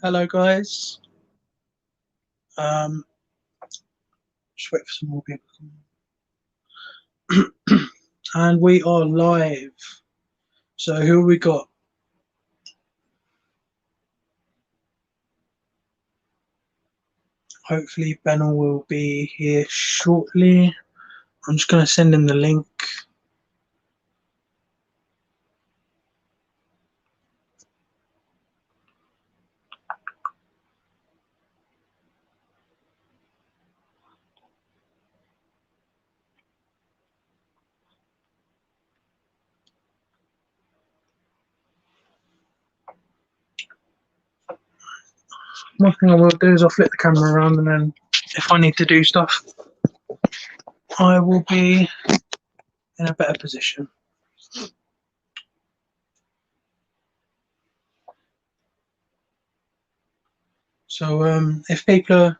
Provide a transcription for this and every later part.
Hello, guys. Um, just wait for some more people. And we are live. So who have we got? Hopefully Benel will be here shortly. I'm just going to send him the link. One thing I will do is I'll flip the camera around, and then if I need to do stuff, I will be in a better position. So if people are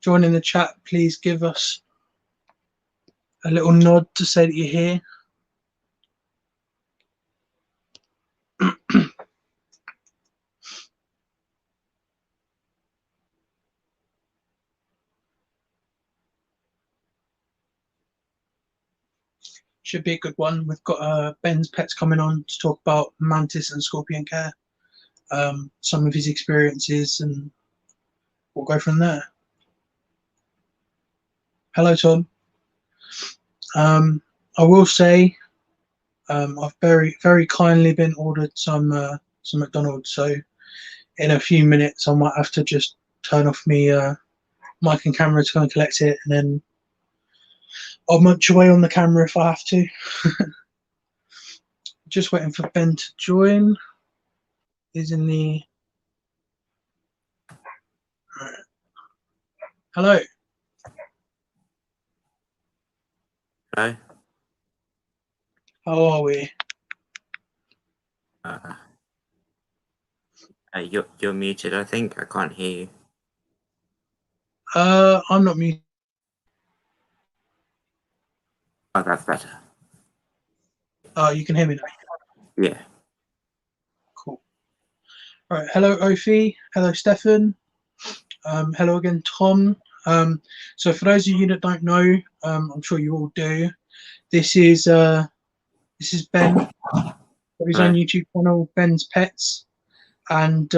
joining the chat, please give us a little nod to say that you're here. Should be a good one. We've got Ben's Pets coming on to talk about Mantis and Scorpion care, some of his experiences, and we'll go from there. Hello, Tom. I will say I've very kindly been ordered some McDonald's, so in a few minutes I might have to just turn off me mic and camera to go and collect it, and then I'll munch away on the camera if I have to. Just waiting for Ben to join. He's in the... Right. Hello. Hello. How are we? You're muted, I think. I can't hear you. I'm not muted. Oh, that's better. Oh, you can hear me now? Yeah. Cool. All right. Hello, Ophi. Hello, Stefan. Hello again, Tom. So for those of you that don't know, I'm sure you all do. This is Ben. His own YouTube channel, Ben's Pets, and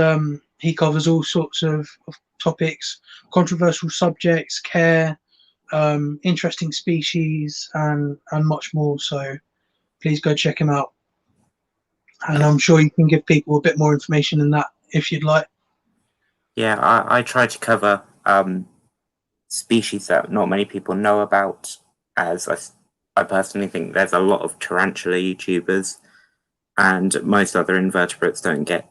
he covers all sorts of topics, controversial subjects, care, interesting species, and much more. So please go check him out. And I'm sure you can give people a bit more information than that if you'd like. Yeah, I try to cover species that not many people know about, as I personally think there's a lot of tarantula YouTubers, and most other invertebrates don't get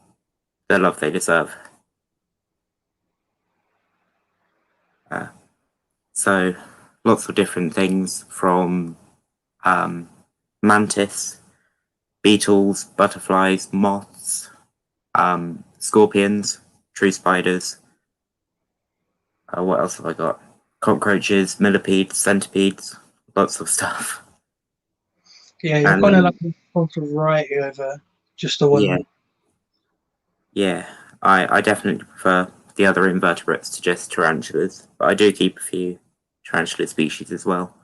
the love they deserve. So lots of different things from mantis, beetles, butterflies, moths, scorpions, tree spiders. What else have I got? Cockroaches, millipedes, centipedes, lots of stuff. Yeah, you're kind of like a variety over just the one. Yeah, I definitely prefer the other invertebrates to just tarantulas, but I do keep a few tarantula species as well.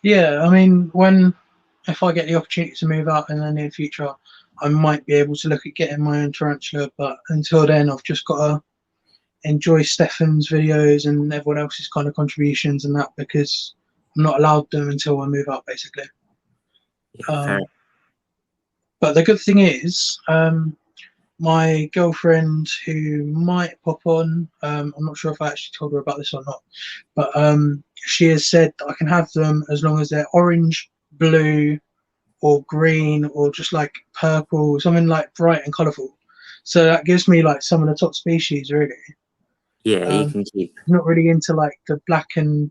Yeah, I mean, if I get the opportunity to move out in the near future, I might be able to look at getting my own tarantula, but until then, I've just got to enjoy Stefan's videos and everyone else's kind of contributions and that, because I'm not allowed them until I move out, basically. Yeah, but the good thing is, my girlfriend, who might pop on, I'm not sure if I actually told her about this or not, but she has said that I can have them as long as they're orange, blue, or green, or just like purple, something like bright and colourful. So that gives me like some of the top species, really. Yeah, you can keep. Not really into like the black and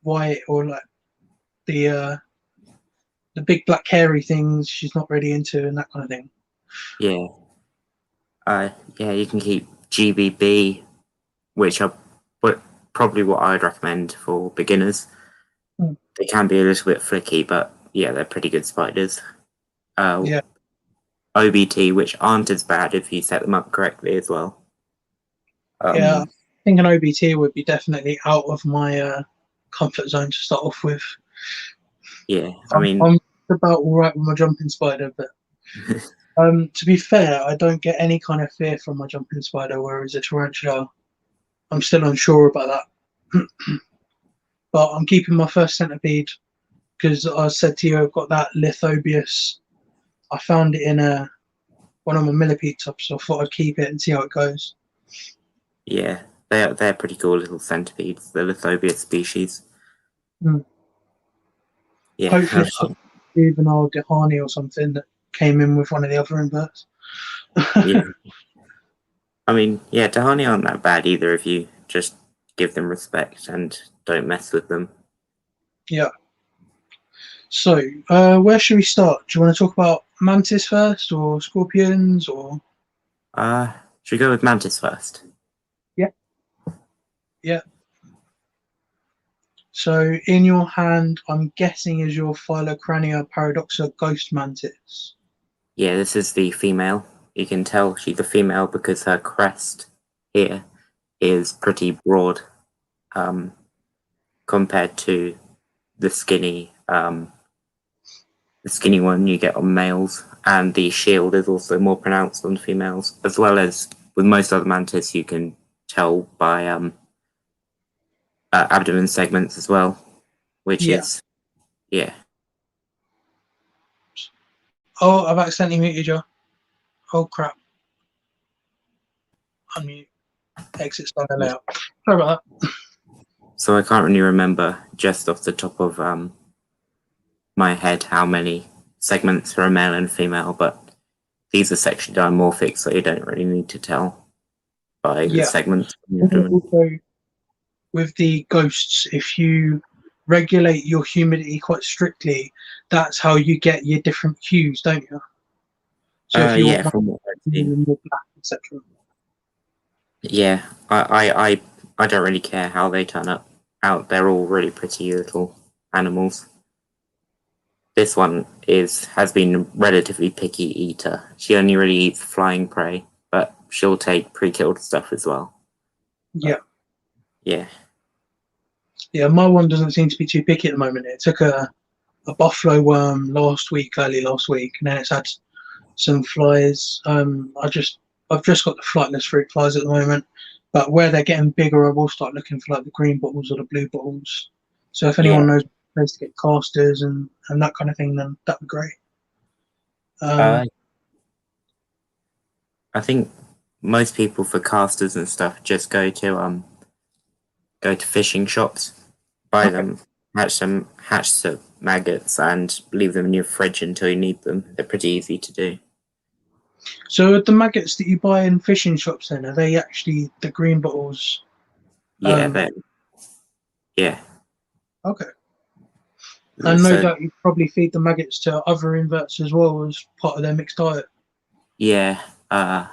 white or like the big black hairy things. She's not really into and that kind of thing. Yeah. Yeah, you can keep GBB, which are probably what I'd recommend for beginners. They can be a little bit flicky, but yeah, they're pretty good spiders. Yeah. OBT, which aren't as bad if you set them up correctly as well. Yeah, I think an OBT would be definitely out of my comfort zone to start off with. Yeah, I'm about all right with my jumping spider, but to be fair, I don't get any kind of fear from my jumping spider, whereas a tarantula, I'm still unsure about that. But I'm keeping my first centipede because I said to you I've got that lithobius. I found it in one of my millipede tubs, so I thought I'd keep it and see how it goes. yeah, they're pretty cool little centipedes, the Lithobia species. Mm. Yeah, Hopefully, it's a juvenile Dehani or something that came in with one of the other inverts. yeah. Yeah, Tahani aren't that bad either if you just give them respect and don't mess with them. Yeah. So, where should we start? Do you want to talk about mantis first, or scorpions, or? Should we go with Mantis first? Yeah. Yeah. So, in your hand, I'm guessing is your Phylocrania paradoxa ghost mantis. Yeah, this is the female. You can tell she's a female because her crest here is pretty broad compared to the skinny one you get on males, and the shield is also more pronounced on females, as well as with most other mantis you can tell by abdomen segments as well, which Yeah. is yeah. Oh, I've accidentally muted you. Oh crap. Unmute. Exit style layout. Sorry about that. So I can't really remember just off the top of my head how many segments for a male and female, but these are sexually dimorphic, so you don't really need to tell by the Yeah. segments. Also, with the ghosts, if you regulate your humidity quite strictly, that's how you get your different hues, don't you? So if you Yeah, want from what I've seen. more black, etc. Yeah, I don't really care how they turn out. They're all really pretty little animals. This one has been relatively picky eater. She only really eats flying prey, but she'll take pre-killed stuff as well. Yeah. Yeah. Yeah, my one doesn't seem to be too picky at the moment. It took a buffalo worm early last week, and then it's had some flies. I've just got the flightless fruit flies at the moment, but where they're getting bigger, I will start looking for like the green bottles or the blue bottles. So if Yeah. anyone knows a place to get casters and that kind of thing, then that'd be great. I think most people for casters and stuff just go to fishing shops, buy them, hatch the maggots, and leave them in your fridge until you need them. They're pretty easy to do. So the maggots that you buy in fishing shops, then are they actually the green bottles? Yeah, yeah. Okay. And no So doubt you probably feed the maggots to other inverts as well as part of their mixed diet. yeah, my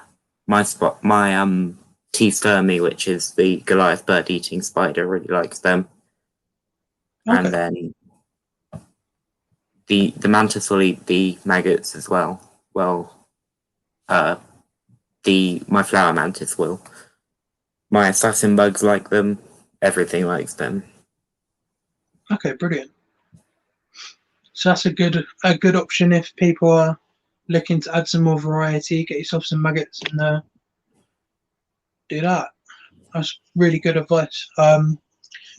T. sturmy, which is the Goliath bird-eating spider, really likes them. Okay. And then the mantis will eat the maggots as well. Well, my flower mantis will. My assassin bugs like them. Everything likes them. Okay, brilliant. So that's a good option if people are looking to add some more variety. Get yourself some maggots and do that. That's really good advice.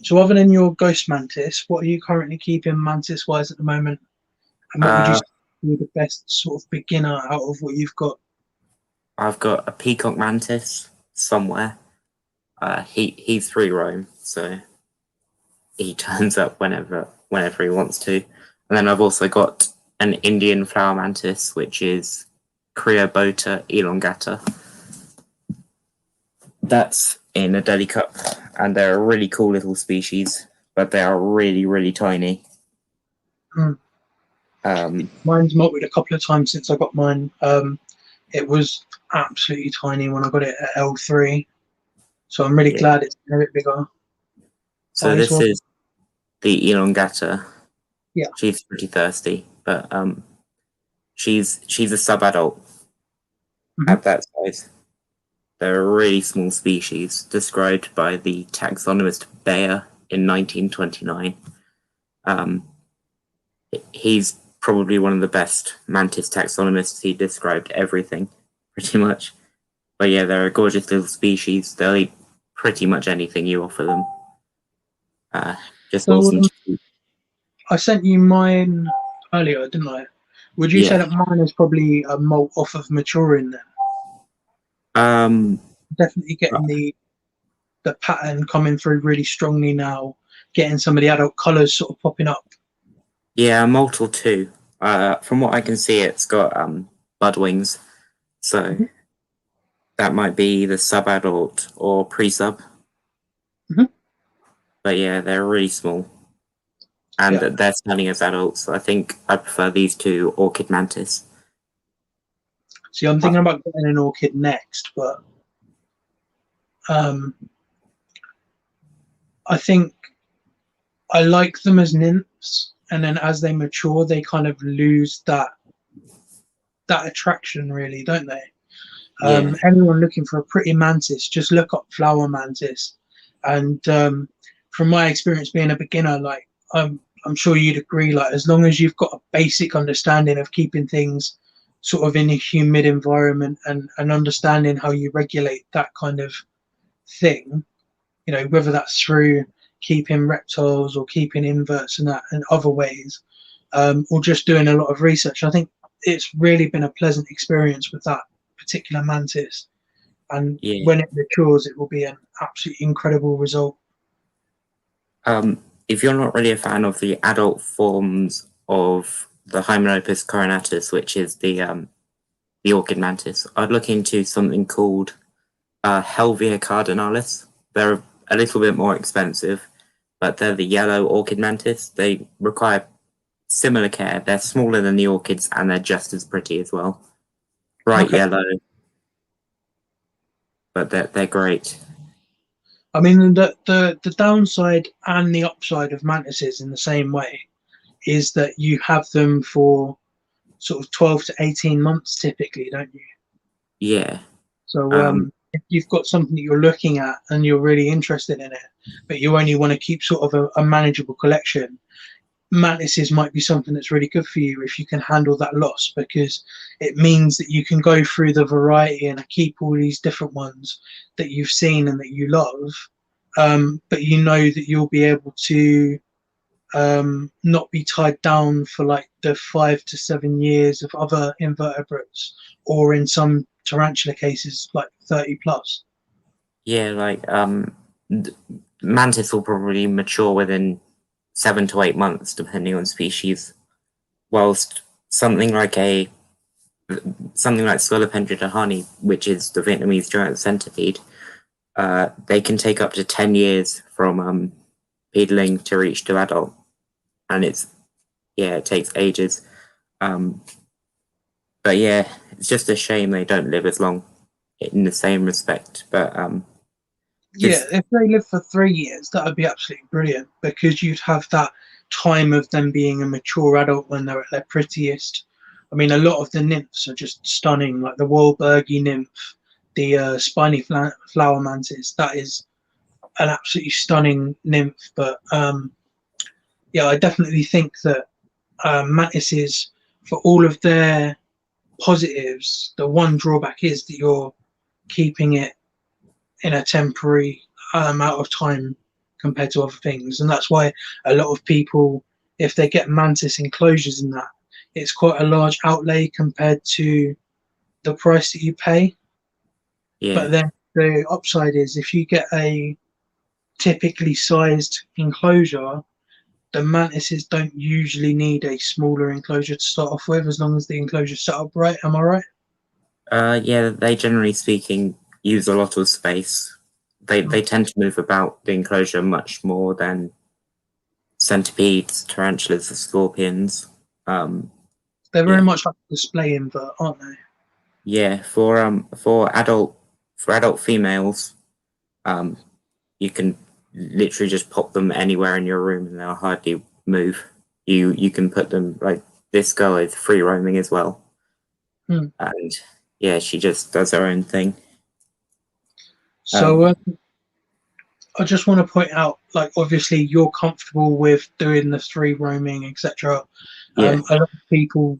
So other than your ghost mantis, what are you currently keeping mantis wise at the moment? And what would you say be the best sort of beginner out of what you've got? I've got a peacock mantis somewhere. He's free roam, so he turns up whenever he wants to. And then I've also got an Indian flower mantis, which is Creobota elongata. That's in a deli cup, and they're a really cool little species, but they are really, really tiny. Mine's molted a couple of times since I got mine. It was absolutely tiny when I got it at L3, so I'm really glad it's a bit bigger. So this is the elongata. Yeah, she's pretty thirsty, but she's a sub-adult, Hmm. at that size. They're a really small species, described by the taxonomist Bayer in 1929. Um, he's probably one of the best mantis taxonomists. He described everything, pretty much. But yeah, they're a gorgeous little species. They'll eat pretty much anything you offer them. Just So awesome to see. I sent you mine earlier, didn't I? Would you say Yeah. that mine is probably a molt off of maturing then? Um, Definitely getting the pattern coming through really strongly now, getting some of the adult colours sort of popping up. yeah, Moltal too. From what I can see, it's got bud wings, so Hmm. that might be the sub-adult or pre-sub. Hmm. But yeah, they're really small, and Yeah. they're stunning as adults. I think I prefer these to Orchid Mantis. See, I'm Uh, thinking about getting an orchid next, but um, I think I like them as nymphs, and then as they mature, they kind of lose that attraction, really, don't they? yeah, Anyone looking for a pretty mantis, just look up flower mantis. And from my experience being a beginner, like I'm sure you'd agree, like as long as you've got a basic understanding of keeping things sort of in a humid environment and understanding how you regulate that kind of thing, whether that's through keeping reptiles or keeping inverts and that and other ways, or just doing a lot of research. I think it's really been a pleasant experience with that particular mantis. And yeah. when it matures, it will be an absolutely incredible result. If you're not really a fan of the adult forms of the Hymenopus coronatus, which is the orchid mantis, I'd look into something called Helvia cardinalis. They're a little bit more expensive, but they're the yellow orchid mantis. They require similar care. They're smaller than the orchids and they're just as pretty as well. Bright Okay. yellow, but they're great. I mean, the downside and the upside of mantises in the same way is that you have them for sort of 12 to 18 months typically, don't you? Yeah. So Um, if you've got something that you're looking at and you're really interested in it, but you only want to keep sort of a manageable collection, mantises might be something that's really good for you if you can handle that loss, because it means that you can go through the variety and keep all these different ones that you've seen and that you love, but you know that you'll be able to not be tied down for like the 5 to 7 years of other invertebrates, or in some tarantula cases, like 30 plus. yeah, like mantis will probably mature within 7 to 8 months, depending on species. Whilst something like a something like Scolopendra dahani, which is the Vietnamese giant centipede, they can take up to 10 years from peedling to reach to adult, and it takes ages. Um, but yeah, it's just a shame they don't live as long in the same respect. But Yeah, just if they live for 3 years, that would be absolutely brilliant, because you'd have that time of them being a mature adult when they're at their prettiest. I mean, a lot of the nymphs are just stunning, like the Wahlbergy nymph, the spiny flower mantis. That is an absolutely stunning nymph. But yeah, I definitely think that mantises, for all of their positives, the one drawback is that you're keeping it in a temporary amount of time compared to other things, and that's why a lot of people, if they get mantis enclosures in that, it's quite a large outlay compared to the price that you pay. yeah, But then the upside is if you get a typically sized enclosure, the mantises don't usually need a smaller enclosure to start off with, as long as the enclosure's set up right. Am I right? yeah, they generally speaking use a lot of space. They tend to move about the enclosure much more than centipedes, tarantulas, or scorpions. Um, They're very yeah, much like a display invert, aren't they? yeah. For adult females, um, you can literally just pop them anywhere in your room and they'll hardly move. You can put them like this girl is free roaming as well, Hmm. and yeah, she just does her own thing. So I just want to point out, like, obviously you're comfortable with doing the three roaming, etc. Yeah, A lot of people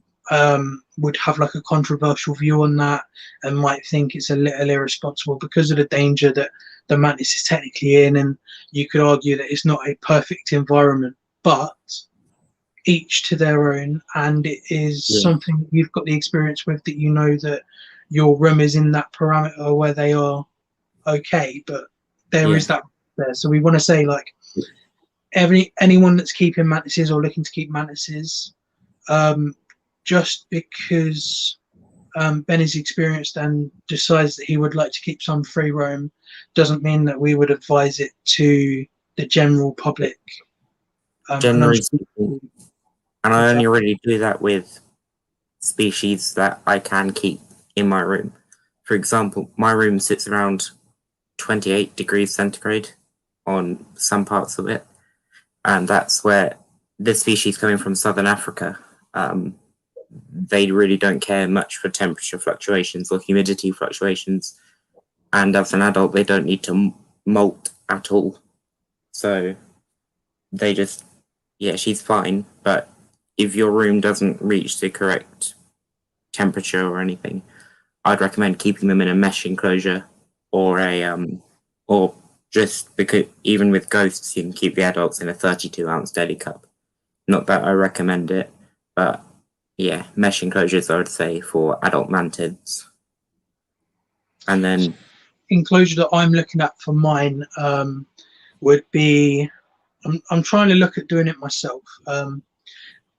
would have like a controversial view on that and might think it's a little irresponsible because of the danger that the mantis is technically in, and you could argue that it's not a perfect environment, but each to their own, and it is yeah, something you've got the experience with, that you know that your room is in that parameter where they are okay, but there yeah. is that there. So we want to say, like, anyone that's keeping mantises or looking to keep mantises, um, just because Ben is experienced and decides that he would like to keep some free roam, doesn't mean that we would advise it to the general public. And I'm Generally speaking, and I only exactly. really do that with species that I can keep in my room. For example, my room sits around 28 degrees centigrade on some parts of it, and that's where this species coming from southern Africa, they really don't care much for temperature fluctuations or humidity fluctuations, and as an adult they don't need to molt at all, so they just, yeah, she's fine. But if your room doesn't reach the correct temperature or anything, I'd recommend keeping them in a mesh enclosure or or just, because even with ghosts you can keep the adults in a 32-ounce deli cup. Not that I recommend it, but yeah, mesh enclosures I would say for adult mantids. And then Enclosure that I'm looking at for mine would be, I'm trying to look at doing it myself,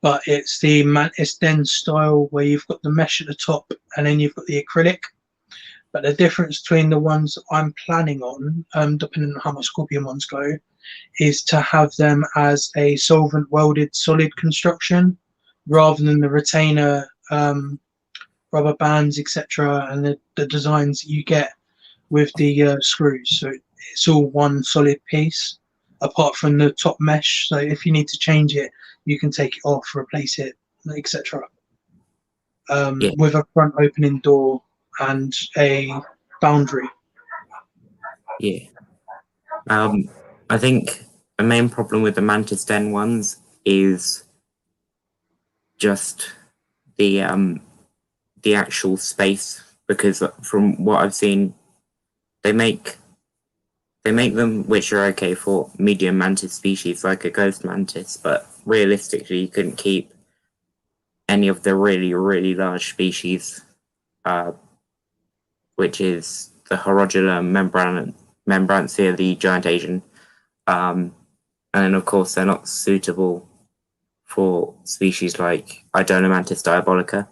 but it's the Mantis Den style where you've got the mesh at the top and then you've got the acrylic. But the difference between the ones I'm planning on, depending on how my Scorpion ones go, is to have them as a solvent welded solid construction rather than the retainer rubber bands, etc., and the designs that you get with the screws. So it's all one solid piece, apart from the top mesh. So if you need to change it, you can take it off, replace it, etc. yeah, With a front opening door and a boundary. yeah. I think the main problem with the Mantis Den ones is just the actual space, because from what I've seen, they make them which are okay for medium mantis species like a ghost mantis, but realistically you couldn't keep any of the really really large species, uh, which is the Horodula membrantia, the giant Asian, and of course they're not suitable for species like Idonomantis diabolica,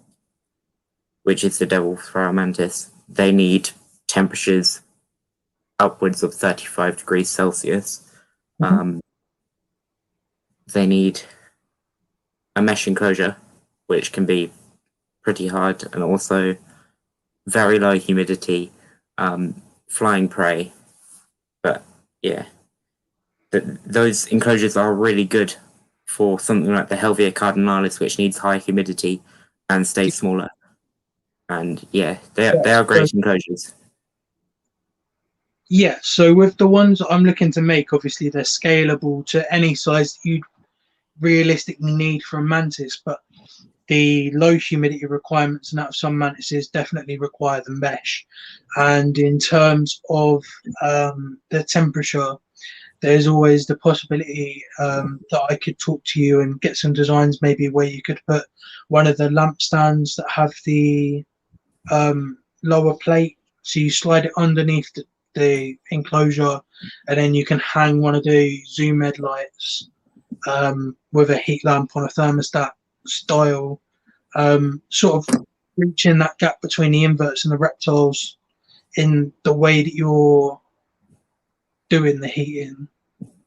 which is the devil thrower mantis. They need temperatures upwards of 35 degrees Celsius. Mm-hmm. They need a mesh enclosure, which can be pretty hard, and also very low humidity, flying prey. But yeah, those enclosures are really good for something like the Helvia cardinalis, which needs high humidity and stays smaller. And yeah, they are So great enclosures. yeah, so with the ones I'm looking to make, obviously they're scalable to any size that you'd realistically need for a mantis, but the low humidity requirements and that of some mantises definitely require the mesh. And in terms of the temperature, there's always the possibility that I could talk to you and get some designs maybe where you could put one of the lamp stands that have the lower plate, so you slide it underneath the enclosure, and then you can hang one of the zoom ed lights with a heat lamp on a thermostat style, sort of reaching that gap between the inverts and the reptiles in the way that you're doing the heating.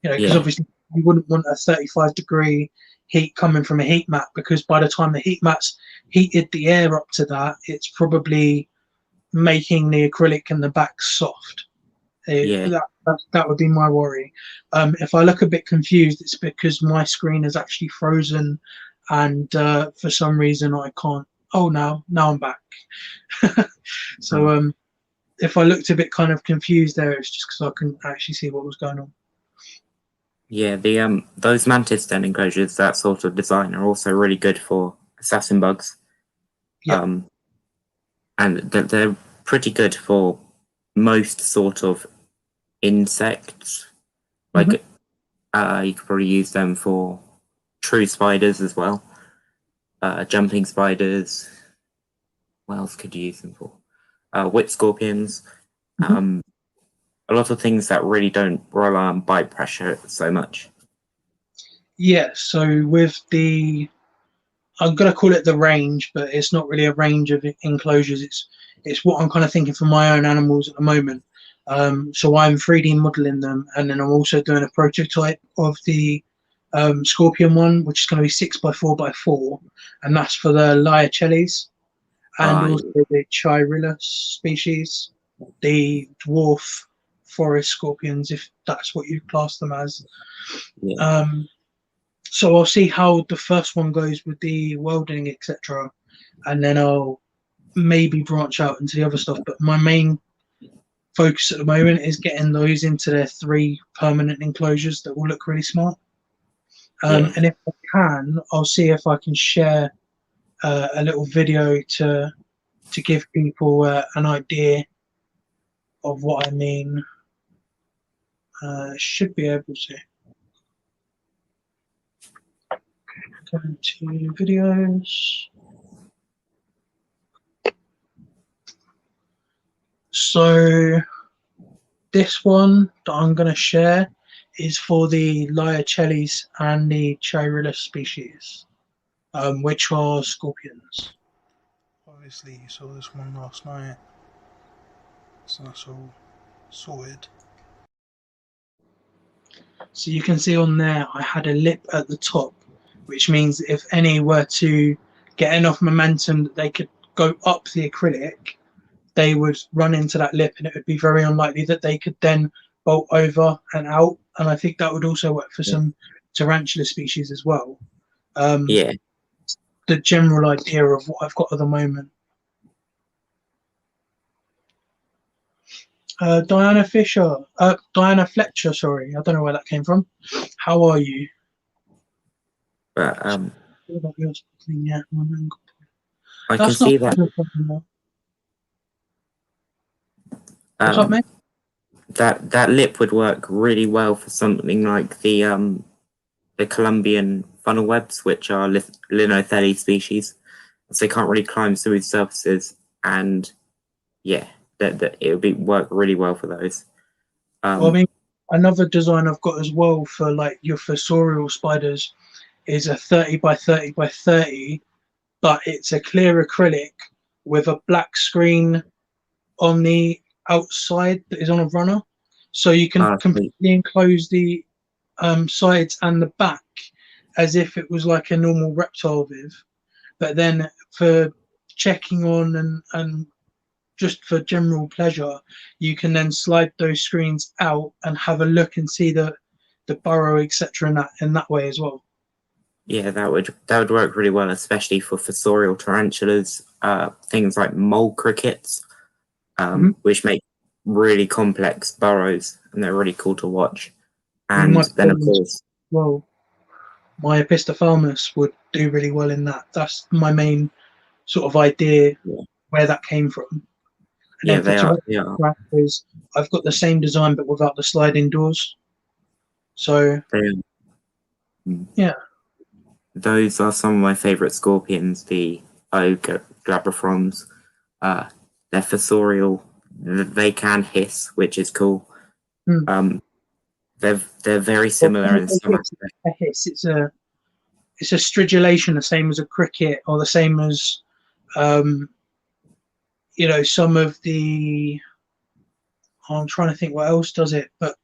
You know, because Yeah, obviously you wouldn't want a 35-degree heat coming from a heat mat, because by the time the heat mat's heated the air up to that, it's probably making the acrylic and the back soft. yeah, That would be my worry. If I look a bit confused, it's because my screen is actually frozen, and for some reason I can't Oh, now I'm back. So if I looked a bit kind of confused there, it's just because I couldn't actually see what was going on. Yeah, the those Mantis den enclosures, that sort of design, are also really good for assassin bugs. Yeah. And they're pretty good for most sort of insects. Like you could probably use them for true spiders as well. Jumping spiders. What else could you use them for? Whip scorpions. A lot of things that really don't rely on bite pressure so much. Yeah. So with the, I'm gonna call it the range, but it's not really a range of enclosures. It's what I'm kind of thinking for my own animals at the moment. So I'm 3D modeling them, and then I'm also doing a prototype of the scorpion one, which is going to be 6x4x4, and that's for the Liacheles and Uh, also the Chirillus species, the dwarf forest scorpions, if that's what you class them as. yeah, So I'll see how the first one goes with the welding, etc., and then I'll maybe branch out into the other stuff. But my main focus at the moment is getting those into their 3 permanent enclosures that will look really smart. yeah, And if I can, I'll see if I can share a little video to give people an idea of what I mean. Should be able to. Go to videos. So this one that I'm going to share is for the Liacheles and the Chirillus species, which are scorpions. Obviously, you saw this one last night, so that's all sorted. So you can see on there I had a lip at the top, which means if any were to get enough momentum that they could go up the acrylic, they would run into that lip, and it would be very unlikely that they could then bolt over and out. And I think that would also work for some tarantula species as well. yeah. The general idea of what I've got at the moment. Diana Fletcher, sorry, I don't know where that came from. How are you? But Yeah, I can that's not. see that What's up, mate? that lip would work really well for something like the Colombian funnel webs, which are Linothele species, so they can't really climb smooth surfaces, and yeah, that it would work really well for those. Well, I mean, another design I've got as well for like your fossorial spiders is a 30x30x30, but it's a clear acrylic with a black screen on the outside that is on a runner. So you can completely enclose the sides and the back as if it was like a normal reptile viv. But then for checking on and just for general pleasure, you can then slide those screens out and have a look and see the burrow, etc. in that way as well. Yeah, that would work really well, especially for fossorial tarantulas, things like mole crickets, which make really complex burrows, and they're really cool to watch. And then, of course, well, my Epistophalmus would do really well in that. That's my main sort of idea where that came from. And yeah, then for they are. I've got the same design but without the sliding doors. So yeah, those are some of my favorite scorpions. The Glabrifrons. They're fossorial. They can hiss, which is cool. They're very similar in some aspects. A hiss. It's a stridulation, the same as a cricket, or the same as some of the. I'm trying to think what else does it, but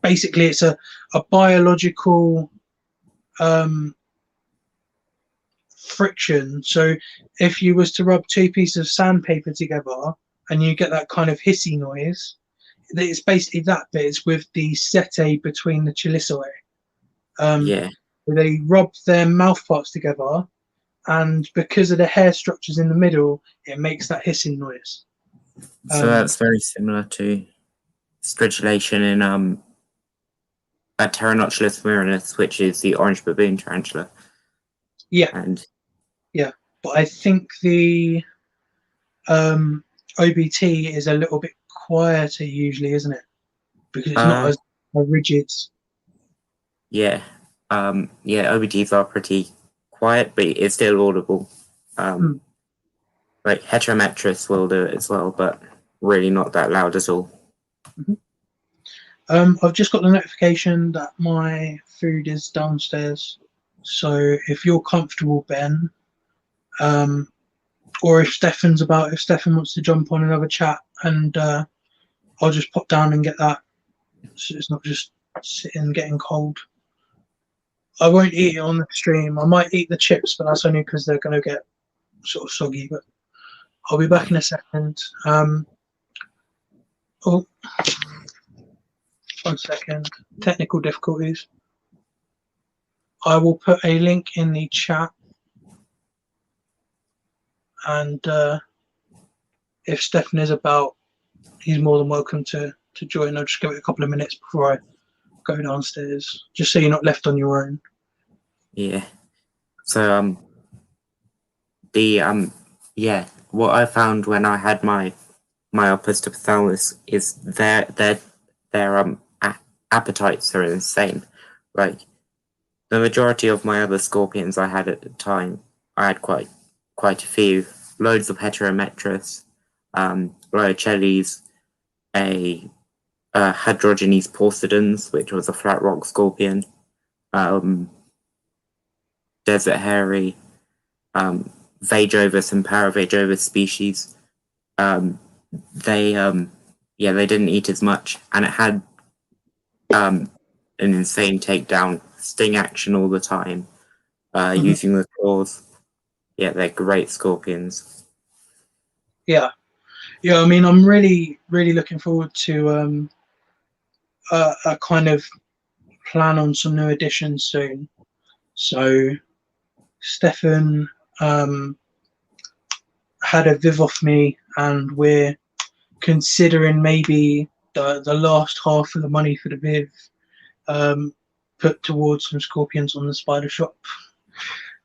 basically it's a biological friction. So if you was to rub 2 pieces of sandpaper together and you get that kind of hissy noise, it's basically that, but it's with the setae between the chelicerae. Yeah, They rub their mouth parts together and because of the hair structures in the middle, it makes that hissing noise. So that's very similar to stridulation in Pteranodontlus murinus, which is the orange baboon tarantula. Yeah, and but I think the OBT is a little bit quieter usually, isn't it? Because it's not as rigid. Yeah, OBTs are pretty quiet, but it's still audible. Like Heterometrus will do it as well, but really not that loud at all. I've just got the notification that my food is downstairs. So if you're comfortable, Ben, or if Stefan's about, if Stefan wants to jump on another chat, and I'll just pop down and get that. So it's not just sitting getting cold. I won't eat it on the stream. I might eat the chips, but that's only because they're going to get sort of soggy. But I'll be back in a second. Oh, 1 second. Technical difficulties. I will put a link in the chat, and if Stefan is about, he's more than welcome to join. I'll just give it a couple of minutes before I go downstairs, just so you're not left on your own. Yeah. So what I found when I had my opisthothalamus is their appetites are insane. Like the majority of my other scorpions I had at the time, I had quite a few, loads of Heterometrus, Liocelles, a Hadrogenes porcidans, which was a flat rock scorpion, desert hairy, Vagiovis and Paravagiovis species. They didn't eat as much, and it had an insane takedown, sting action all the time, using the claws. Yeah, they're great scorpions. Yeah. I mean, I'm really looking forward to a kind of plan on some new additions soon. So Stefan had a Viv off me, and we're considering maybe the last half of the money for the Viv put towards some scorpions on the spider shop.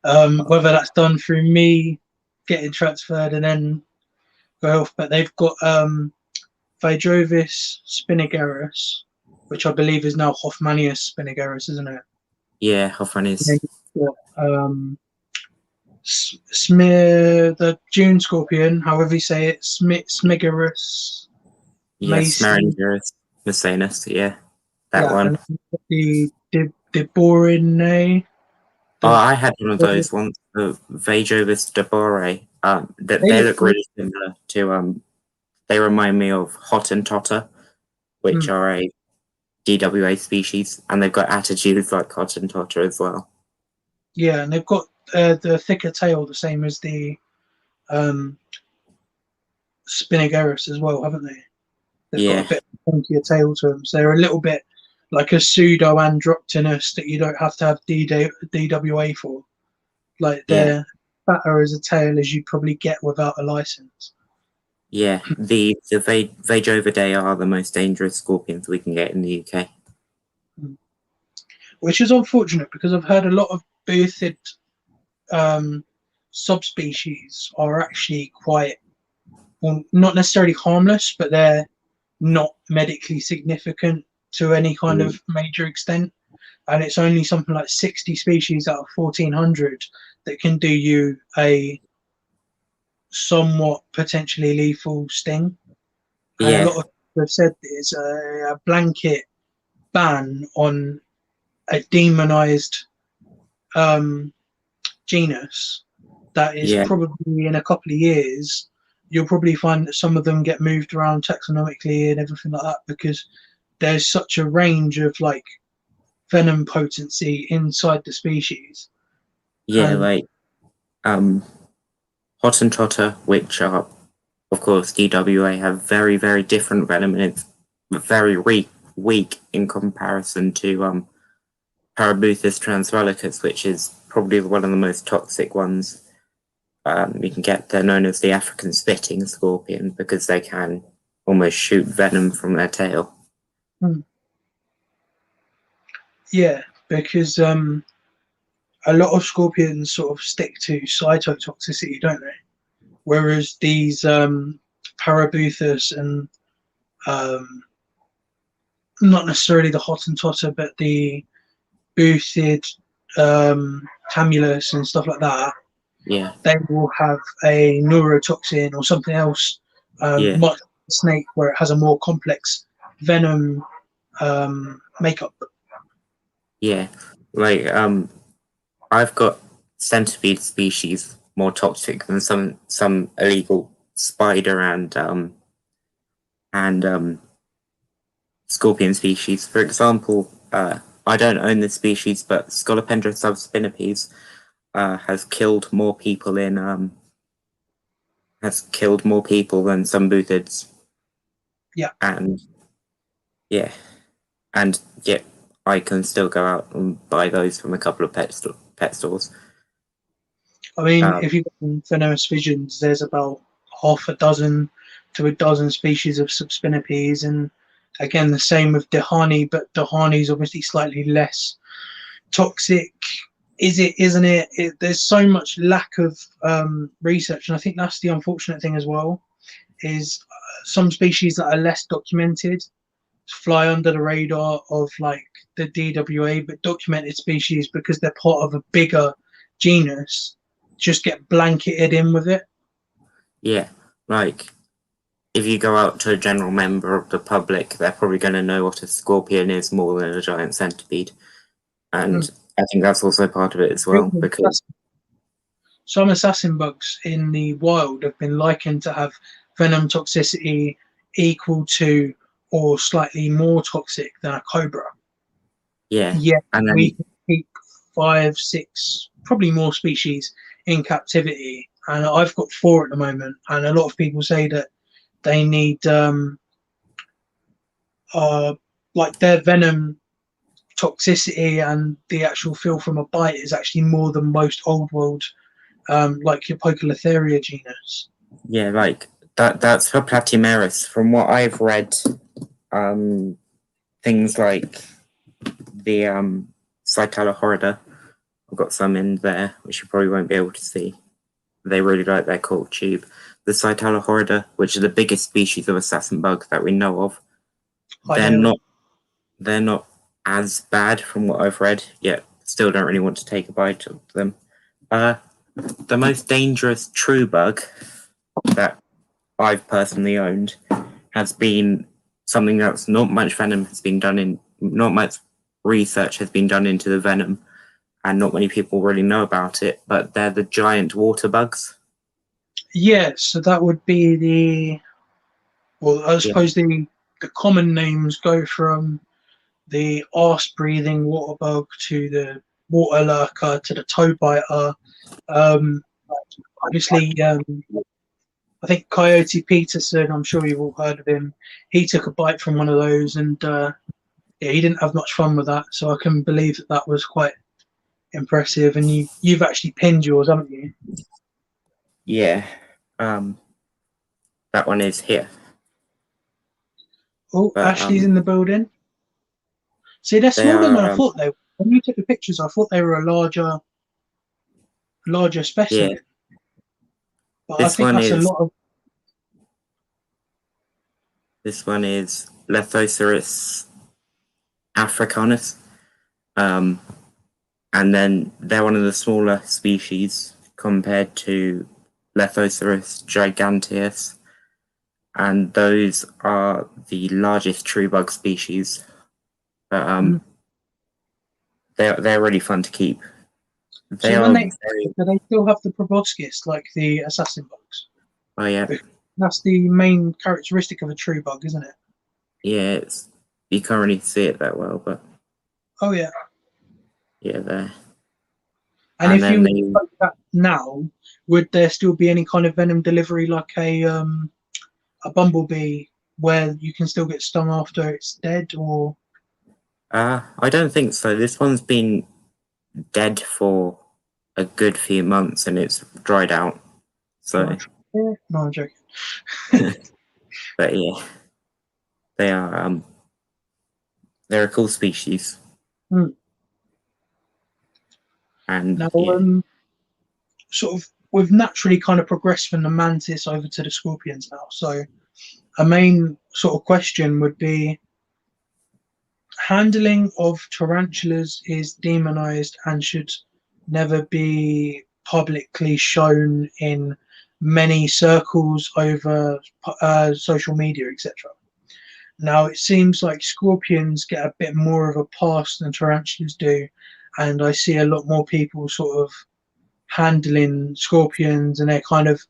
Whether that's done through me getting transferred and then go off, but they've got Vidrovis spinigerus, which I believe is now Hoffmannius spinigerus, isn't it? Yeah, Hoffmannius. Smear the June scorpion, however you say it, Smigerus. Yes, Maringerus Macenus, yeah. That one. And the Deborine. I had one of those once, the Vajovis Debore. They look really similar to they remind me of Hottentotter, which are a DWA species, and they've got attitudes like Hottentotter as well. Yeah, and they've got the thicker tail, the same as the Spinigerus as well, haven't they? They've got a bit funkier tail to them, so they're a little bit like a pseudo Androctonus that you don't have to have DWA for. Like they're fatter as a tail as you probably get without a license. Yeah, the Vajovidae are the most dangerous scorpions we can get in the UK. Which is unfortunate because I've heard a lot of boothid subspecies are actually quite, well, not necessarily harmless, but they're not medically significant to any kind of major extent. And it's only something like 60 species out of 1,400 that can do you a somewhat potentially lethal sting. And a lot of people have said there's a blanket ban on a demonized genus that is probably in a couple of years you'll probably find that some of them get moved around taxonomically and everything like that because there's such a range of like venom potency inside the species. Like Hottentotter, which are of course DWA, have very, very different venom, and it's very weak in comparison to Parabuthus transvelicus, which is probably one of the most toxic ones. you can get. They're known as the African spitting scorpion because they can almost shoot venom from their tail. Yeah, because a lot of scorpions sort of stick to cytotoxicity, don't they? Whereas these Parabuthus and not necessarily the Hottentotter, but the Boothid Camulus and stuff like that, Yeah, they will have a neurotoxin or something else, yeah, much like the snake, where it has a more complex venom makeup. yeah. Like I've got centipede species more toxic than some illegal spider and scorpion species. For example, I don't own this species, but Scolopendra subspinipes has killed more people than some buthids. Yeah, And yeah, and yet I can still go out and buy those from a couple of pet stores. I mean, Um, if you look in venomous visions, there's about half a dozen to a dozen species of subspinipes, and again, the same with Dahani, but Dahani is obviously slightly less toxic. Is it? Isn't it? There's so much lack of research, and I think that's the unfortunate thing as well. Is some species that are less documented fly under the radar of like the DWA, but documented species because they're part of a bigger genus just get blanketed in with it. yeah, like if you go out to a general member of the public, they're probably going to know what a scorpion is more than a giant centipede, and I think that's also part of it as well because Some assassin bugs in the wild have been likened to have venom toxicity equal to or slightly more toxic than a cobra. yeah, Yet and we then can keep 5, 6, probably more species in captivity. And I've got 4 at the moment. And a lot of people say that they need uh, like their venom toxicity and the actual feel from a bite is actually more than most old world like your Poecilotheria genus. yeah, like that's for Platymeris. From what I've read, things like the Cytallohorida, I've got some in there which you probably won't be able to see. They really like their cork tube. The Cytallohorida, which is the biggest species of assassin bug that we know of, they're Ideally. not as bad from what I've read, yet still don't really want to take a bite of them. The most dangerous true bug that I've personally owned has been something that's not much venom has been done in, not much research has been done into the venom, and not many people really know about it, but they're the giant water bugs. Yeah, so that would be well, I Yeah, suppose the common names go from the arse breathing water bug to the water lurker to the toe biter. Um, obviously, I think Coyote Peterson, I'm sure you've all heard of him. He took a bite from one of those, and yeah, he didn't have much fun with that. So I can believe that that was quite impressive. And you've actually pinned yours, haven't you? yeah. That one is here. Oh, But Ashley's in the building. See, they're they smaller than I are thought they were. When you took the pictures, I thought they were a larger yeah. specimen. But I This think one that's a is lot of. Lethoceros africanus. Um, and then they're one of the smaller species compared to Lethoceros giganteus, and those are the largest true bug species. But they're really fun to keep. They So when are they very do they still have the proboscis like the assassin bugs? oh yeah That's the main characteristic of a true bug, isn't it? yeah it's you can't really see it that well, but Oh yeah. yeah there. And And if then you they poke that now, would there still be any kind of venom delivery like a bumblebee where you can still get stung after it's dead, or I don't think so. This one's been dead for a good few months and it's dried out. So, No, I'm joking. but yeah, they are they're a cool species, Hmm. and Now, yeah, sort of, we've naturally kind of progressed from the mantis over to the scorpions now. So, a main sort of question would be handling of tarantulas is demonized and should never be publicly shown in many circles over social media, etc. Now, it seems like scorpions get a bit more of a pass than tarantulas do, and I see a lot more people sort of handling scorpions, and they're kind of,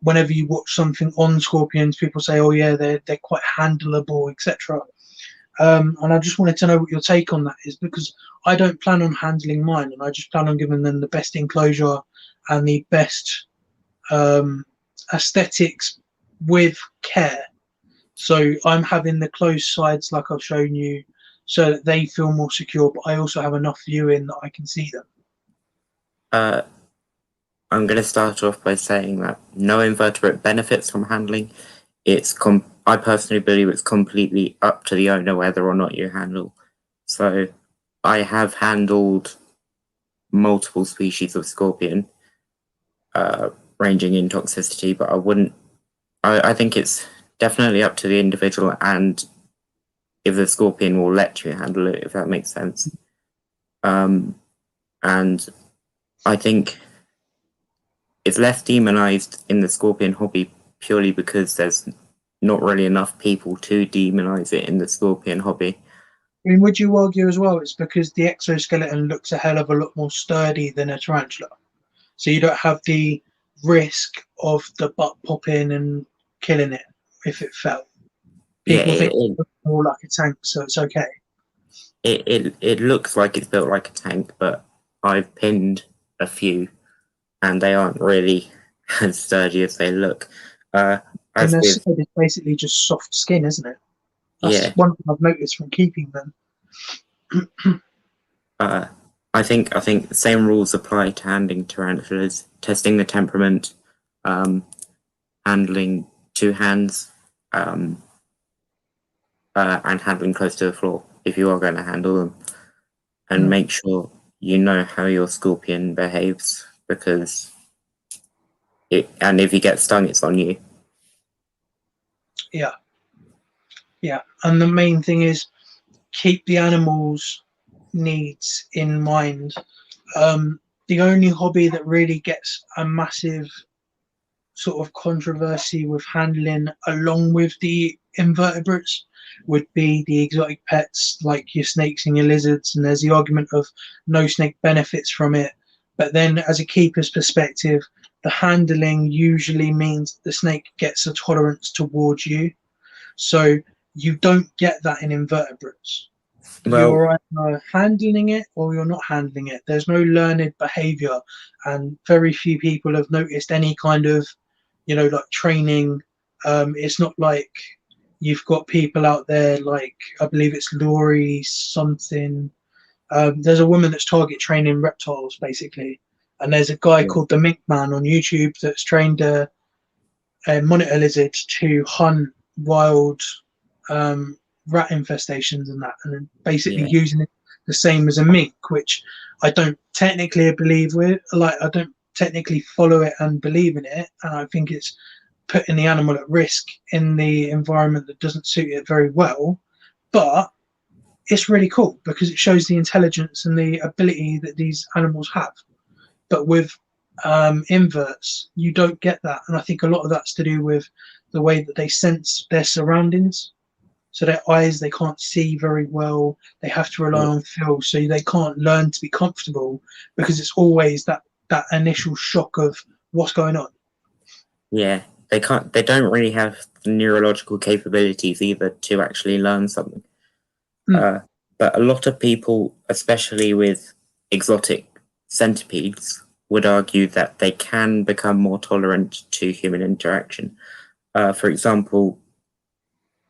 whenever you watch something on scorpions, people say, "Oh yeah, they're quite handleable, etc." And I just wanted to know what your take on that is, because I don't plan on handling mine, and I just plan on giving them the best enclosure and the best um, aesthetics with care. So I'm having the closed sides like I've shown you, so that they feel more secure. But I also have enough viewing that I can see them. uh, I'm going to start off by saying that no invertebrate benefits from handling. I personally believe it's completely up to the owner whether or not you handle. So I have handled multiple species of scorpion, ranging in toxicity, but I wouldn't. I think it's definitely up to the individual and if the scorpion will let you handle it, if that makes sense. And I think it's less demonized in the scorpion hobby purely because there's not really enough people to demonize it in the scorpion hobby. I mean, would you argue as well it's because the exoskeleton looks a hell of a lot more sturdy than a tarantula? So you don't have the risk of the butt popping and killing it if it fell. Yeah, People think it's more like a tank, so it's okay. it looks like it's built like a tank, but I've pinned a few, and they aren't really as sturdy as they look. And As their with side is basically just soft skin, isn't it? That's yeah, one thing I've noticed from keeping them. uh, I think the same rules apply to handling tarantulas, testing the temperament, um, handling two hands, um, and handling close to the floor if you are going to handle them, and Mm, make sure you know how your scorpion behaves because and if you get stung, it's on you. yeah, yeah. And the main thing is keep the animals' needs in mind. The only hobby that really gets a massive sort of controversy with handling along with the invertebrates would be the exotic pets like your snakes and your lizards, and there's the argument of no snake benefits from it. But then as a keeper's perspective, the handling usually means the snake gets a tolerance towards you, so you don't get that in invertebrates. Well, You're either handling it or you're not handling it. There's no learned behavior, and very few people have noticed any kind of, like training. It's not like you've got people out there like, I believe it's Laurie something. There's a woman that's target training reptiles basically, and there's a guy yeah, called the Mink Man on YouTube that's trained a monitor lizard to hunt wild um, rat infestations and that, and then basically yeah, using it the same as a mink, which I don't technically believe with. Like, I don't technically follow it and believe in it, and I think it's putting the animal at risk in the environment that doesn't suit it very well. But it's really cool because it shows the intelligence and the ability that these animals have. But with inverts, you don't get that, and I think a lot of that's to do with the way that they sense their surroundings. So their eyes, they can't see very well. They have to rely yeah. on feel, so they can't learn to be comfortable because it's always that initial shock of what's going on. Yeah. They can't. They don't really have the neurological capabilities either to actually learn something. Mm. Uh, but a lot of people, especially with exotic centipedes, would argue that they can become more tolerant to human interaction. For example,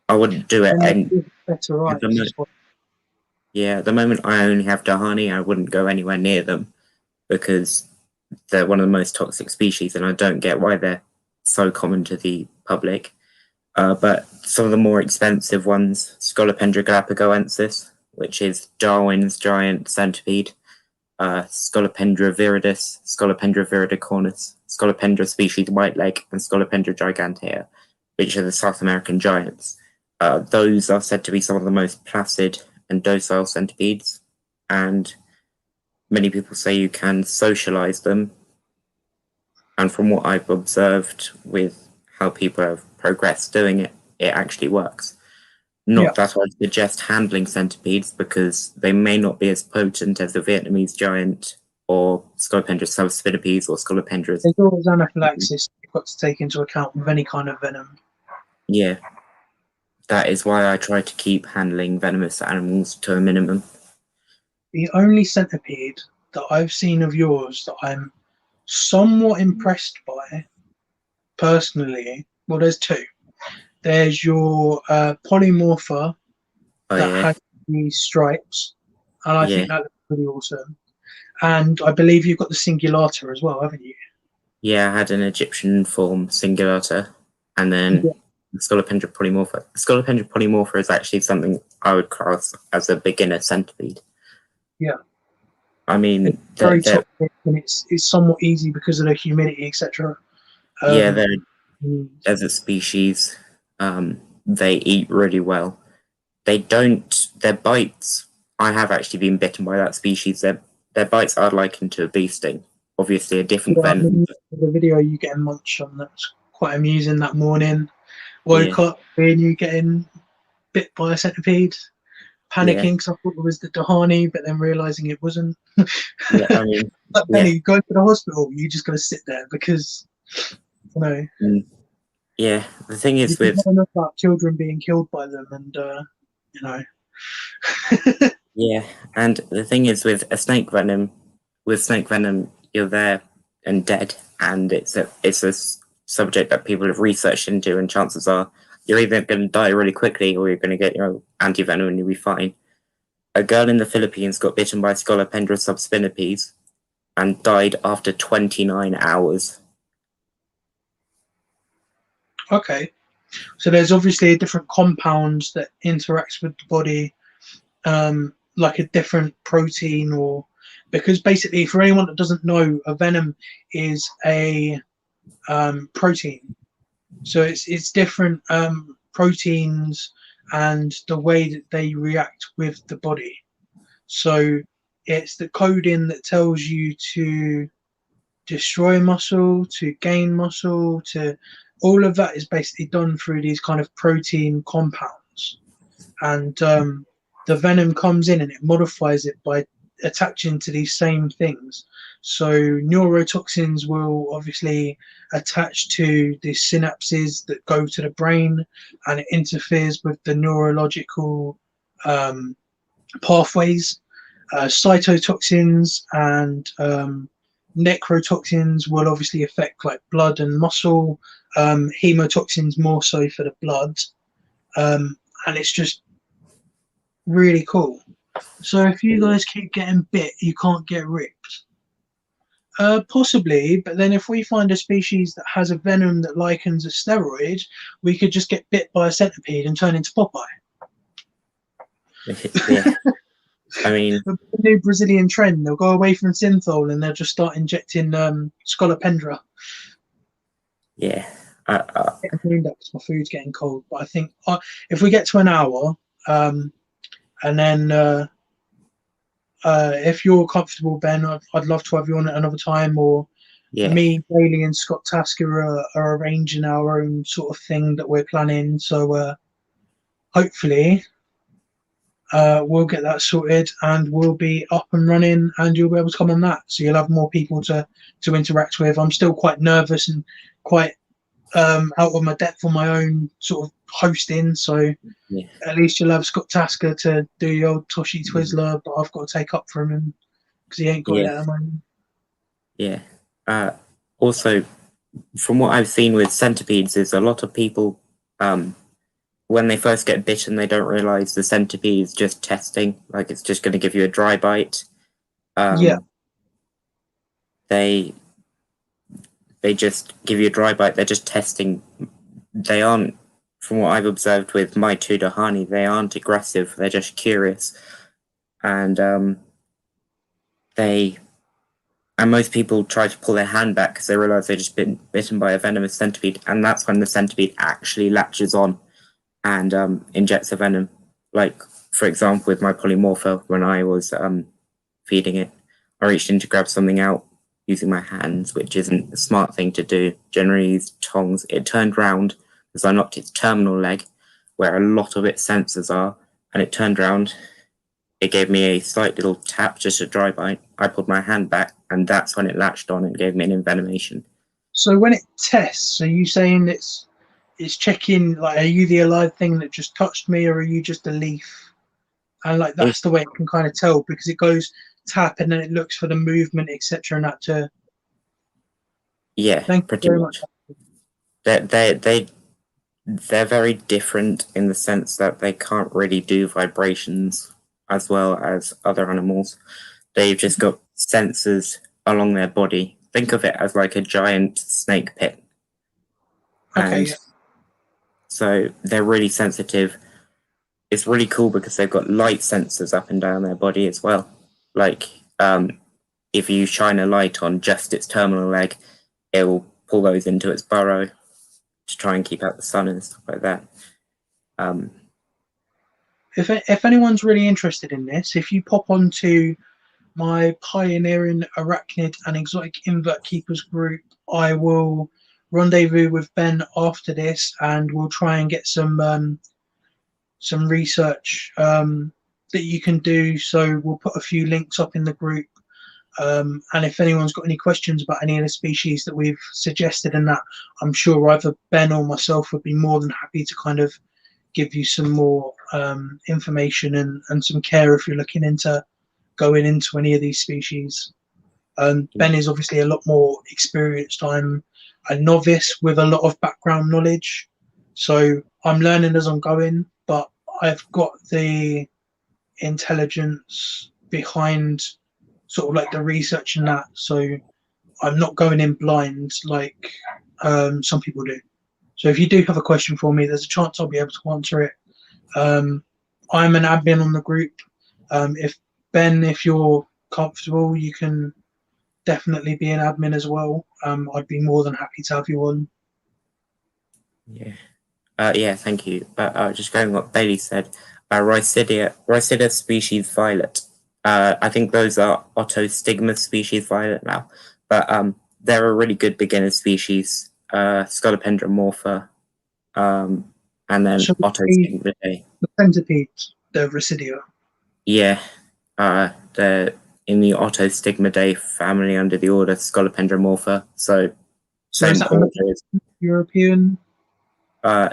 I wouldn't do it, And they and give better at the eyes as moment, well. yeah, at the moment I only have Dahani. I wouldn't go anywhere near them because they're one of the most toxic species, and I don't get why they're so common to the public. But some of the more expensive ones, Scolopendra galapagoensis, which is Darwin's giant centipede, Scolopendra viridis, Scolopendra viridicornis, Scolopendra species whiteleg, and Scolopendra gigantea, which are the South American giants. Those are said to be some of the most placid and docile centipedes, and many people say you can socialize them. And from what I've observed with how people have progressed doing it, it actually works. Not that I suggest handling centipedes, because they may not be as potent as the Vietnamese giant or Scolopendra subspinipes or Scolopendras. There's always anaphylaxis you've got to take into account with any kind of venom. Yeah. That is why I try to keep handling venomous animals to a minimum. The only centipede that I've seen of yours that I'm somewhat impressed by, personally, well, there's two. There's your polymorpha that has these stripes, and I think that looks pretty awesome. And I believe you've got the Singulata as well, haven't you? Yeah, I had an Egyptian form Singulata, and then the Scolopendra polymorpha. The Scolopendra polymorpha is actually something I would class as a beginner centipede. Yeah. I mean, it's very toxic, and it's somewhat easy because of the humidity, etc. Yeah, as a species, they eat really well. They don't. Their bites. I have actually been bitten by that species. Their bites are likened to a bee sting. Obviously, a different venom. I mean, the video you getting munched on, that's quite amusing. That morning, woke up and you getting bit by a centipede, panicking because I thought it was the Dahani, but then realizing it wasn't. I mean, Benny, go to the hospital. You just got to sit there because, you know. Yeah, the thing is with enough about children being killed by them, and you know. Yeah, and the thing is with snake venom, you're there and dead, and it's a subject that people have researched into, and chances are you're either going to die really quickly or you're going to get your anti-venom and you'll be fine. A girl in the Philippines got bitten by Scolopendra subspinipes and died after 29 hours. Okay, so there's obviously a different compounds that interacts with the body, like a different protein, or because basically, for anyone that doesn't know, a venom is a protein. So it's different proteins and the way that they react with the body. So it's the coding that tells you to destroy muscle, to gain muscle, to all of that is basically done through these kind of protein compounds. And the venom comes in and it modifies it by attaching to these same things. So neurotoxins will obviously attach to the synapses that go to the brain, and it interferes with the neurological pathways. Cytotoxins and necrotoxins will obviously affect like blood and muscle. Hemotoxins more so for the blood, and it's just really cool. So if you guys keep getting bit, you can't get ripped. Possibly, but then if we find a species that has a venom that likens a steroid, we could just get bit by a centipede and turn into Popeye. Yeah. I mean, the new Brazilian trend, they'll go away from synthol and they'll just start injecting Scolopendra. Yeah. Because my food's getting cold, but I think if we get to an hour, and then if you're comfortable, Ben, I'd love to have you on at another time, or me, Bailey, and Scott Tasker are arranging our own sort of thing that we're planning. So hopefully we'll get that sorted and we'll be up and running, and you'll be able to come on that. So you'll have more people to interact with. I'm still quite nervous and quite out of my depth on my own sort of hosting. So at least you'll have Scott Tasker to do the old Toshi Twizzler, but I've got to take up from him because he ain't got it at the moment. Yeah. Also, from what I've seen with centipedes, is a lot of people, when they first get bitten, they don't realize the centipede is just testing. Like, it's just going to give you a dry bite. they just give you a dry bite. They're just testing. They aren't, from what I've observed with my two Dahani, they aren't aggressive. They're just curious, and most people try to pull their hand back because they realize they've just been bitten by a venomous centipede, and that's when the centipede actually latches on and injects the venom. Like, for example, with my polymorpha, when I was feeding it, I reached in to grab something out using my hands, which isn't a smart thing to do. Generally use tongs. It turned round because I knocked its terminal leg, where a lot of its sensors are, and it turned round. It gave me a slight little tap, just a dry bite. I pulled my hand back, and that's when it latched on and gave me an envenomation. So when it tests, are you saying it's checking, like, are you the alive thing that just touched me, or are you just a leaf? And like that's the way it can kind of tell, because it goes tap and then it looks for the movement, etc. And that too. Yeah, Thank you pretty very much. much. They're very different in the sense that they can't really do vibrations as well as other animals. They've just got sensors along their body. Think of it as like a giant snake pit. Okay. And so they're really sensitive. It's really cool because they've got light sensors up and down their body as well. Like, if you shine a light on just its terminal leg, it will pull those into its burrow to try and keep out the sun and stuff like that. If anyone's really interested in this, if you pop onto my Pioneering Arachnid and Exotic Invert Keepers group, I will rendezvous with Ben after this, and we'll try and get some research that you can do. So we'll put a few links up in the group. And if anyone's got any questions about any of the species that we've suggested and that, I'm sure either Ben or myself would be more than happy to kind of give you some more information and some care if you're looking into going into any of these species. Ben is obviously a lot more experienced. I'm a novice with a lot of background knowledge, so I'm learning as I'm going, but I've got the intelligence behind sort of like the research and that, so I'm not going in blind like some people do. So if you do have a question for me, there's a chance I'll be able to answer it. I'm an admin on the group. If Ben, if you're comfortable, you can definitely be an admin as well. I'd be more than happy to have you on. Yeah. Yeah, thank you. But just going what Bailey said, Rhysidia species violet. I think those are Otostigma species violet now, but they're a really good beginner species. Scolopendra morpha, and then So Otostigma. the centipede, the Residia. Yeah, they're in the Otostigmidae family under the order Scolopendra morpha. So So is same that order as. European?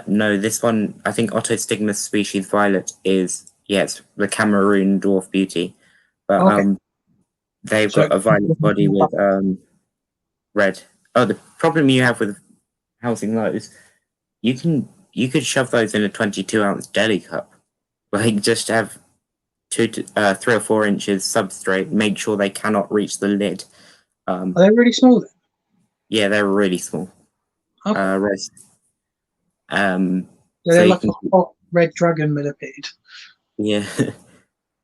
No, this one, I think Otostigma species violet is, yes, the Cameroon dwarf beauty. But Okay. they've So got a violet body with red. Oh, the problem you have with housing those, you could shove those in a 22-ounce deli cup. Like, just have 3 or 4 inches substrate, make sure they cannot reach the lid. are they really small then? Yeah, they're really small. Okay. So They're you like can, a hot red dragon millipede. yeah.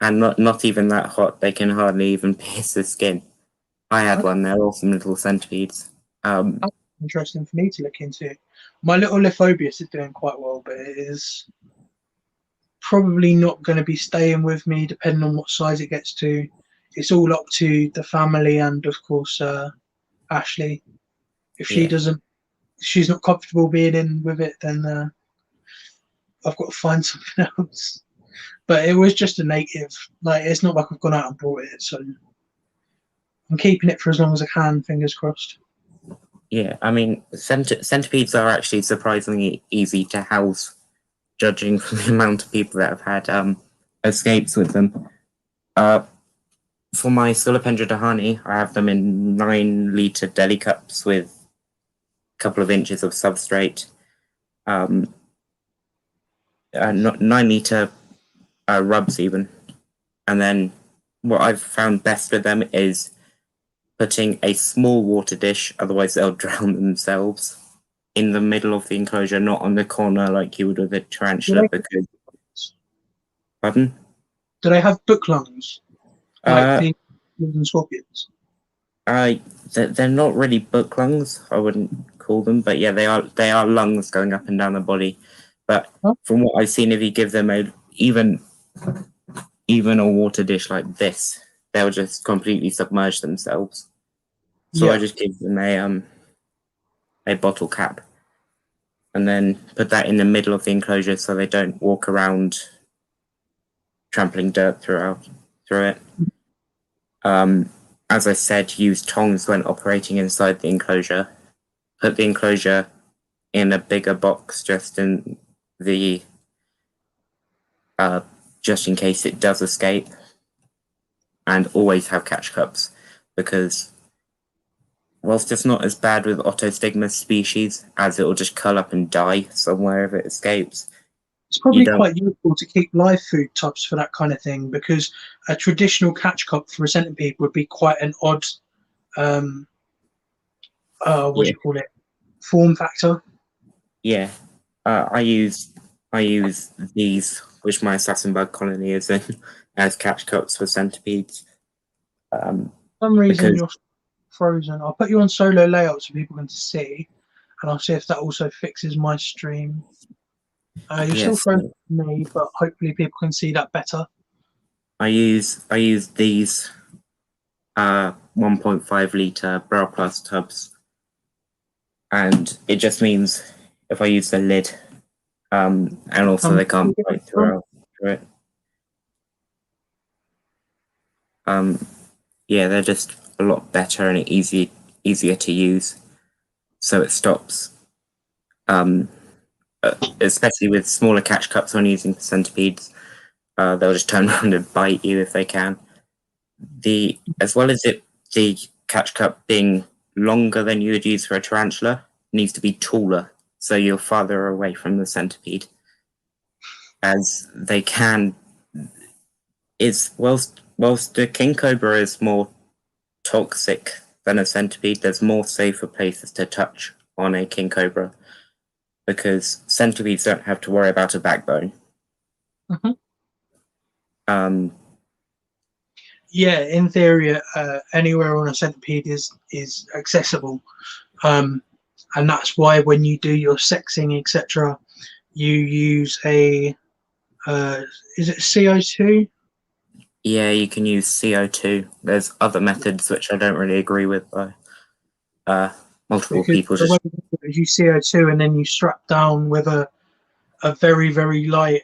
And not even that hot. They can hardly even pierce the skin. I had Okay. one. They're awesome little centipedes. That's interesting for me to look into. My little Liphobius is doing quite well, but it is probably not going to be staying with me depending on what size it gets to. It's all up to the family and of course Ashley. If she Yeah, doesn't, she's not comfortable being in with it, then I've got to find something else. But it was just a native. Like, it's not like I've gone out and bought it, so I'm keeping it for as long as I can. Fingers crossed. yeah. I mean, centipedes are actually surprisingly easy to house, judging from the amount of people that have had escapes with them. For my Scolopendra dahani, I have them in 9-liter deli cups with a couple of inches of substrate. 9-liter rubs even. And then what I've found best with them is putting a small water dish, otherwise they'll drown themselves, in the middle of the enclosure, not on the corner like you would with a tarantula. Because, pardon? Do they have book lungs like the scorpions? They're not really book lungs. I wouldn't call them, but yeah, they are lungs going up and down the body. But from what I've seen, if you give them even a water dish like this, they'll just completely submerge themselves. So I just give them a bottle cap, and then put that in the middle of the enclosure so they don't walk around trampling dirt through it. As I said, use tongs when operating inside the enclosure. Put the enclosure in a bigger box just in case it does escape, and always have catch cups, because whilst it's not as bad with Otostigma species, as it will just curl up and die somewhere if it escapes. It's probably quite useful to keep live food tubs for that kind of thing, because a traditional catch cup for a centipede would be quite an odd, what do you call it, form factor. Yeah, I use these, which my assassin bug colony is in, as catch cups for centipedes. For some reason you're frozen. I'll put you on solo layout so people can see, and I'll see if that also fixes my stream. You're still frozen for me, but hopefully people can see that better. I use these 1.5 litre Brow Plus tubs, and it just means if I use the lid, and also they can't bite through it. Yeah, they're just a lot better and easier to use, so it stops. Especially with smaller catch cups when using centipedes, they'll just turn around and bite you if they can. As well as the catch cup being longer than you would use for a tarantula, needs to be taller, so you're farther away from the centipede, as they can. Whilst the king cobra is more toxic than a centipede, there's more safer places to touch on a king cobra, because centipedes don't have to worry about a backbone. Yeah, in theory, anywhere on a centipede is accessible, and that's why when you do your sexing, etc., you use a is it CO2? Yeah, you can use CO2. There's other methods which I don't really agree with, though. Multiple people just you CO2 and then you strap down with a very very light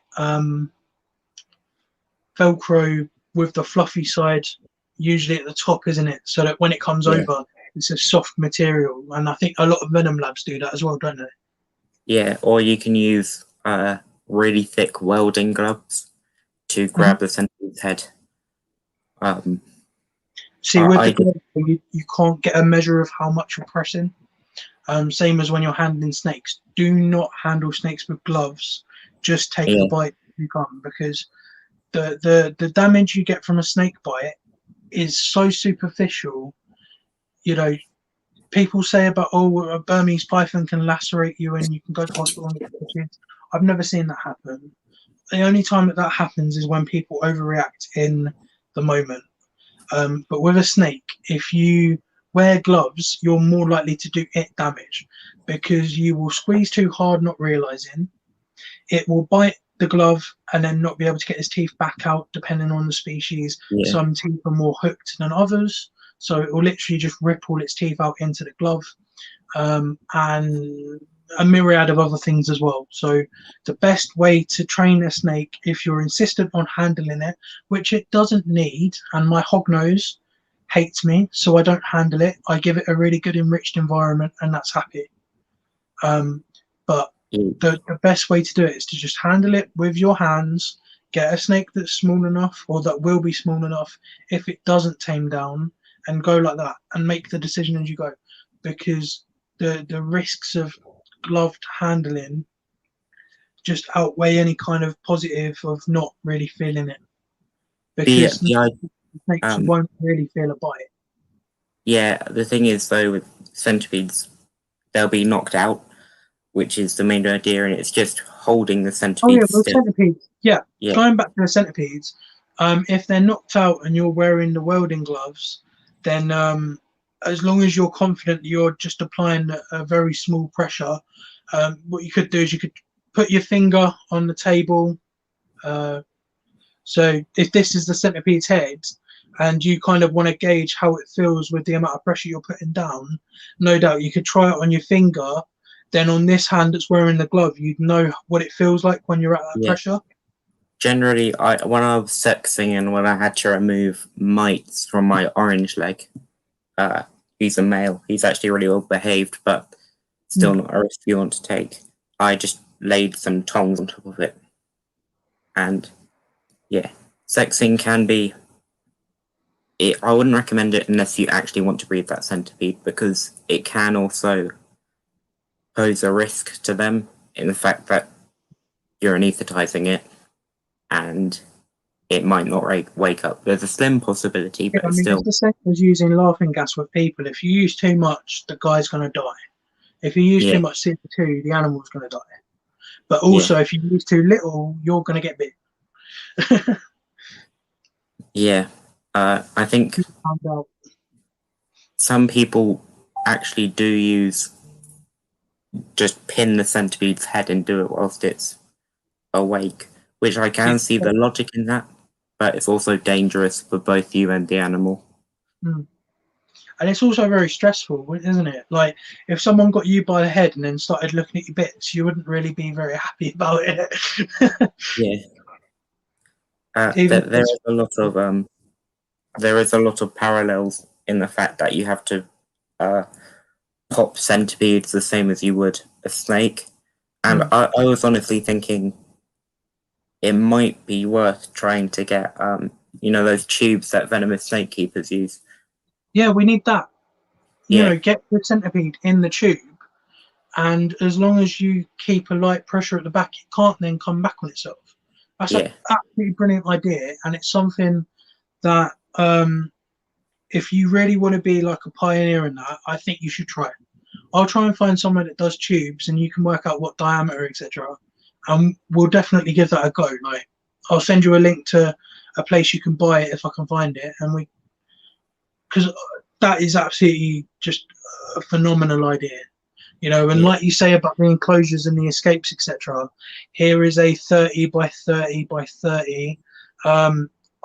Velcro with the fluffy side usually at the top, isn't it? So that when it comes over, it's a soft material. And I think a lot of venom labs do that as well, don't they? Yeah, or you can use really thick welding gloves to grab the centipede's head. See, with the glove, you can't get a measure of how much you're pressing. Same as when you're handling snakes. Do not handle snakes with gloves. Just take the bite if you can, because the damage you get from a snake bite is so superficial. You know, people say about, oh, a Burmese python can lacerate you and you can go to hospital and get stitches. I've never seen that happen. The only time that happens is when people overreact in the moment. But with a snake, if you wear gloves, you're more likely to do it damage, because you will squeeze too hard, not realizing it will bite the glove and then not be able to get his teeth back out, depending on the species. Some teeth are more hooked than others, so it will literally just rip all its teeth out into the glove, and a myriad of other things as well. So the best way to train a snake, if you're insistent on handling it, which it doesn't need, and my hognose hates me, so I don't handle it. I give it a really good enriched environment, and that's happy. But the best way to do it is to just handle it with your hands. Get a snake that's small enough, or that will be small enough if it doesn't tame down, and go like that, and make the decision as you go, because the risks of gloved handling just outweigh any kind of positive of not really feeling it, because snakes won't really feel a bite. Yeah, the thing is though with centipedes, they'll be knocked out, which is the main idea, and it's just holding the Oh yeah, centipede well, still. centipedes. Yeah, Yeah, going back to the centipedes, if they're knocked out and you're wearing the welding gloves, then as long as you're confident you're just applying a very small pressure, what you could do is you could put your finger on the table. Uh, so if this is the centipede's head, and you kind of want to gauge how it feels with the amount of pressure you're putting down, no doubt you could try it on your finger. Then on this hand that's wearing the glove, you'd know what it feels like when you're at that yeah. pressure. Generally, when I was sexing and when I had to remove mites from my orange leg, uh, he's a male. He's actually really well behaved, but still not a risk you want to take. I just laid some tongs on top of it, and yeah, sexing can be. I wouldn't recommend it unless you actually want to breed that centipede because it can also pose a risk to them in the fact that you're anesthetizing it and it might not wake up. There's a slim possibility, Yeah, but I it's mean, it's still, the same as using laughing gas with people. If you use too much, the guy's going to die. If you use too yeah, much CO2, the animal's going to die. But yeah, also, if you use too little, you're going to get bit. yeah. I think Found out. some people actually do use just pin the centipede's head and do it whilst it's awake, which I Yeah. can see the logic in that, but it's also dangerous for both you and the animal. Mm. And it's also very stressful, isn't it? Like, if someone got you by the head and then started looking at your bits, you wouldn't really be very happy about it. Yeah, Even if there it's is a lot of parallels in the fact that you have to uh, pop centipedes the same as you would a snake. And mm. I was honestly thinking it might be worth trying to get, those tubes that venomous snake keepers use. Yeah, we need that. Yeah, Get the centipede in the tube, and as long as you keep a light pressure at the back, it can't then come back on itself. That's an yeah, absolutely brilliant idea, and it's something that if you really want to be like a pioneer in that, I think you should try it. I'll try and find someone that does tubes, and you can work out what diameter, etc. And we'll definitely give that a go. Like, I'll send you a link to a place you can buy it if I can find it, and because that is absolutely just a phenomenal idea. And yeah, like you say about the enclosures and the escapes, etc. Here is a 30 by 30 by 30.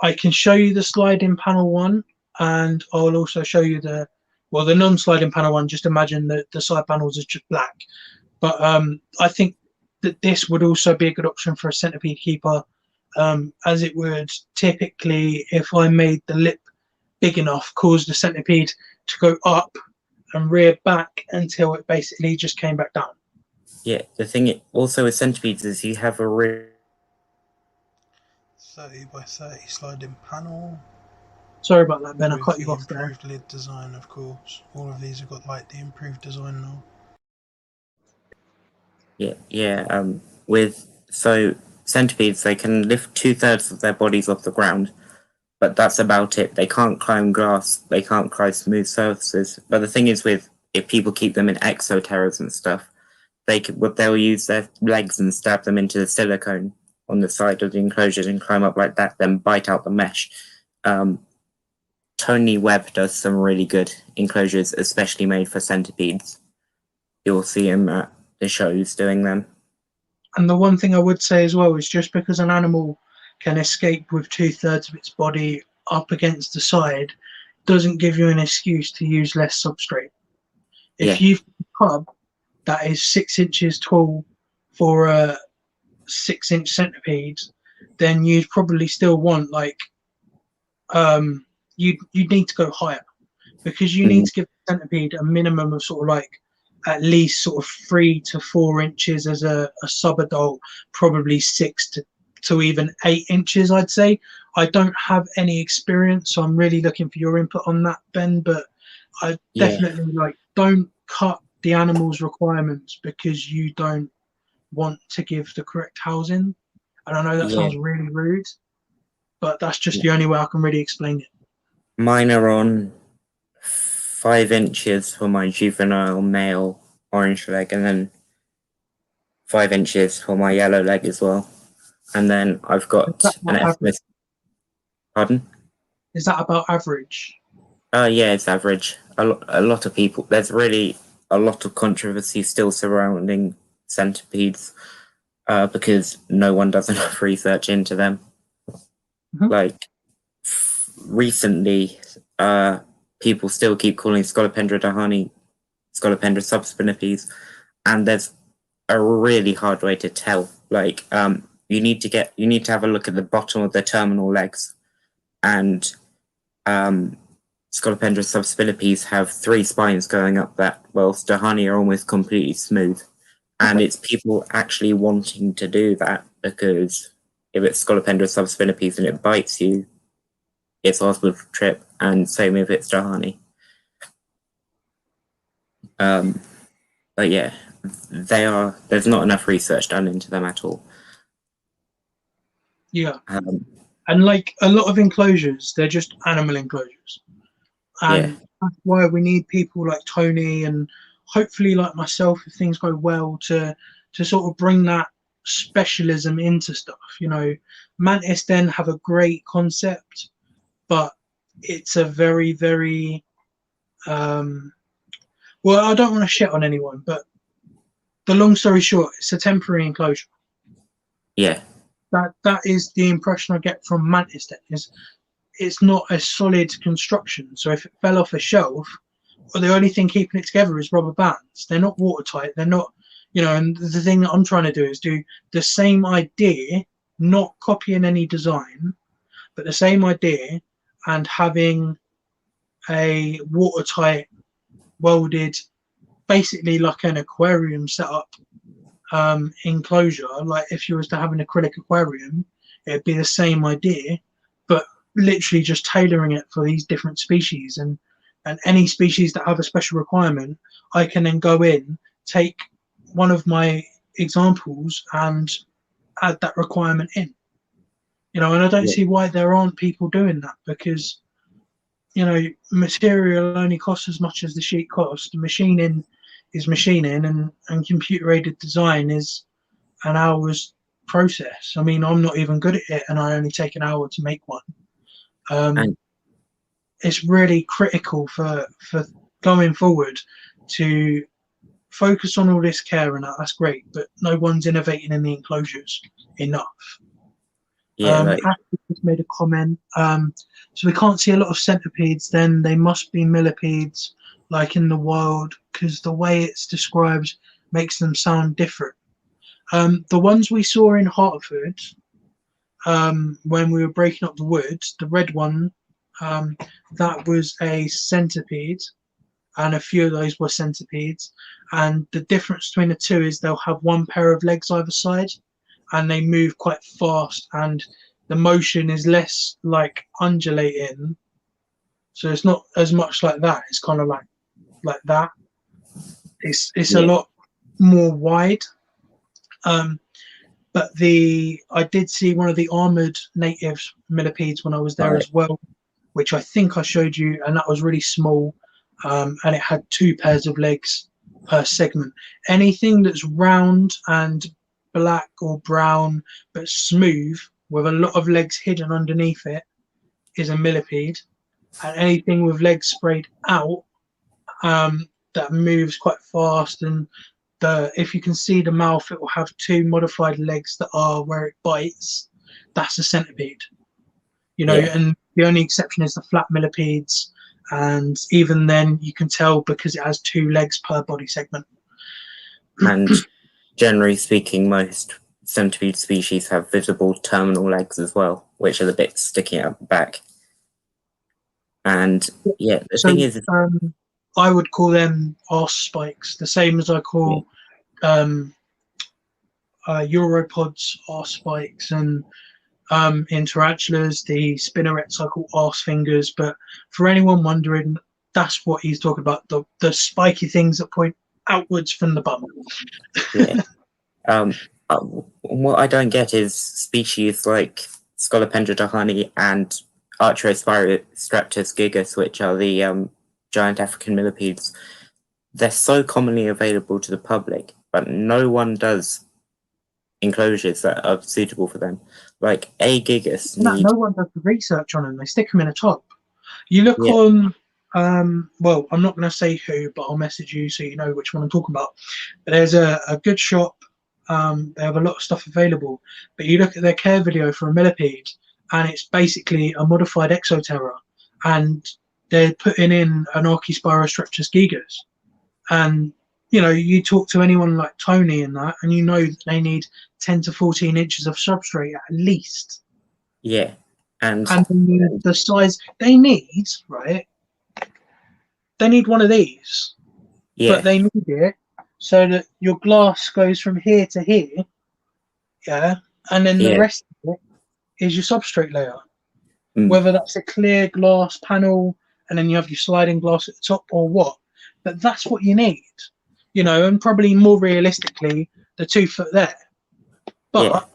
I can show you the sliding panel one, and I'll also show you the non-sliding panel one. Just imagine that the side panels are just black. But I think that this would also be a good option for a centipede keeper, as it would typically, if I made the lip big enough, cause the centipede to go up and rear back until it basically just came back down. yeah. The thing also with centipedes is you have a 30 by 30 sliding panel Sorry about that, Ben. I with cut you the off there. improved lid design, of course. All of these have got like the improved design now. yeah. With so centipedes, they can lift 2/3 of their bodies off the ground, but that's about it. They can't climb glass, they can't climb smooth surfaces. But the thing is, with if people keep them in exoterras and stuff, they'll use their legs and stab them into the silicone on the side of the enclosures and climb up like that, then bite out the mesh. Tony Webb does some really good enclosures, especially made for centipedes. You'll see him at the shows doing them. And the one thing I would say as well is just because an animal can escape with 2/3 of its body up against the side doesn't give you an excuse to use less substrate. If Yeah, you've got a cub that is 6 inches tall for a 6-inch centipede, then you'd probably still want like you'd need to go higher, because you need mhm, to give the centipede a minimum of sort of like at least sort of 3 to 4 inches as a sub adult, probably 6 to even 8 inches, I'd say. I don't have any experience, so I'm really looking for your input on that, Ben. But I yeah, definitely like don't cut the animal's requirements because you don't want to give the correct housing. And I know that yeah. sounds really rude, but that's just Yeah. the only way I can really explain it. Mine are on 5 inches for my juvenile male orange leg, and then 5 inches for my yellow leg as well. And then I've got an ethnic. Pardon? Is that about average? Yeah, it's average. A lot of people. There's really a lot of controversy still surrounding centipedes because no one does enough research into them. Mhm. Like recently, people still keep calling Scolopendra dahani Scolopendra subspinipes, and there's a really hard way to tell. Like, you need to have a look at the bottom of the terminal legs, and Scolopendra subspinipes have 3 spines going up that, whilst dahani are almost completely smooth. And it's people actually wanting to do that, because if it's Scolopendra subspinipes and it bites you, it's possible to trip, and same if it's dahani. But yeah, there's not enough research done into them at all. Yeah. And like a lot of enclosures, they're just animal enclosures. And that's why we need people like Tony and hopefully like myself, if things go well, to sort of bring that specialism into stuff. You know, Mantis then have a great concept, but it's a very, very well, I don't want to shit on anyone, but the long story short, it's a temporary enclosure. Yeah. That is the impression I get from Mantis then, is it's not a solid construction. So if it fell off a shelf, well, the only thing keeping it together is rubber bands. They're not watertight. They're not, you know, and the thing that I'm trying to do is do the same idea, not copying any design, but the same idea and having a watertight, welded, basically like an aquarium setup enclosure. Like if you was to have an acrylic aquarium, it'd be the same idea, but literally just tailoring it for these different species, and any species that have a special requirement, I can then go in, take one of my examples and add that requirement in. You know, and I don't see why there aren't people doing that, because you know, material only costs as much as the sheet cost. Machining is machining, and computer aided design is an hour's process. I mean, I'm not even good at it, and I only take an hour to make one. It's really critical for going forward to focus on all this care, and that's great, but no one's innovating in the enclosures enough. Ashley just made a comment. So we can't see a lot of centipedes, then they must be millipedes like in the wild, because the way it's described makes them sound different. The ones we saw in Hartford when we were breaking up the woods, the red one, that was a centipede, and a few of those were centipedes. And the difference between the two is they'll have one pair of legs either side, and they move quite fast, and the motion is less like undulating, so it's not as much like that. It's kind of like that. It's a lot more wide. But I did see one of the armored native millipedes when I was there as well, which I think I showed you, and that was really small, and it had 2 pairs of legs per segment. Anything that's round and black or brown but smooth with a lot of legs hidden underneath it is a millipede, and anything with legs sprayed out that moves quite fast, and if you can see the mouth, it will have 2 modified legs that are where it bites. That's a centipede, you know. And the only exception is the flat millipedes, and even then you can tell because it has 2 legs per body segment. And generally speaking, most centipede species have visible terminal legs as well, which are the bits sticking out the back. And the thing is, I would call them arse spikes, the same as I call Europods arse spikes, and in tarantulas, the spinnerets I call arse fingers. But for anyone wondering, that's what he's talking about, the spiky things that point outwards from the bum. What I don't get is species like Scolopendra dahani and Archospirastraptus gigas, which are the giant African millipedes, they're so commonly available to the public, but no one does enclosures that are suitable for them. Like a gigas need. No one does the research on them. They stick them in a top. You look Yeah. on. Well, I'm not going to say who, but I'll message you so you know which one I'm talking about. But there's a good shop. They have a lot of stuff available. But you look at their care video for a millipede, and it's basically a modified Exoterra, and they're putting in an Archispirostreptus gigas. And you know, you talk to anyone like Tony and that, and you know that they need 10 to 14 inches of substrate at least. Yeah. And the size they need, right? They need one of these, yeah, but they need it so that your glass goes from here to here, yeah, and then the yeah. rest of it is your substrate layer. Mm. Whether that's a clear glass panel and then you have your sliding glass at the top or what, but that's what you need, you know, and probably more realistically, the 2 foot there. But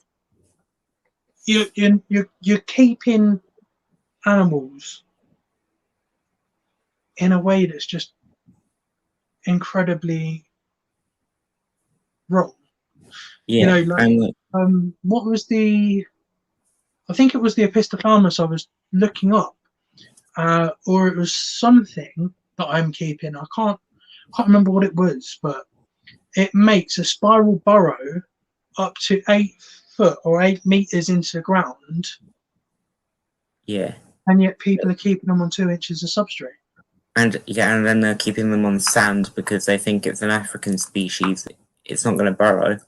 you're keeping animals in a way that's just incredibly wrong. Yeah. You know, like, and what was the? I think it was the Epistophamus I was looking up, or it was something that I'm keeping. I can't remember what it was, but it makes a spiral burrow up to 8 foot or 8 meters into the ground. Yeah. And yet people are keeping them on 2 inches of substrate. And then they're keeping them on sand because they think it's an African species. It's not going to burrow.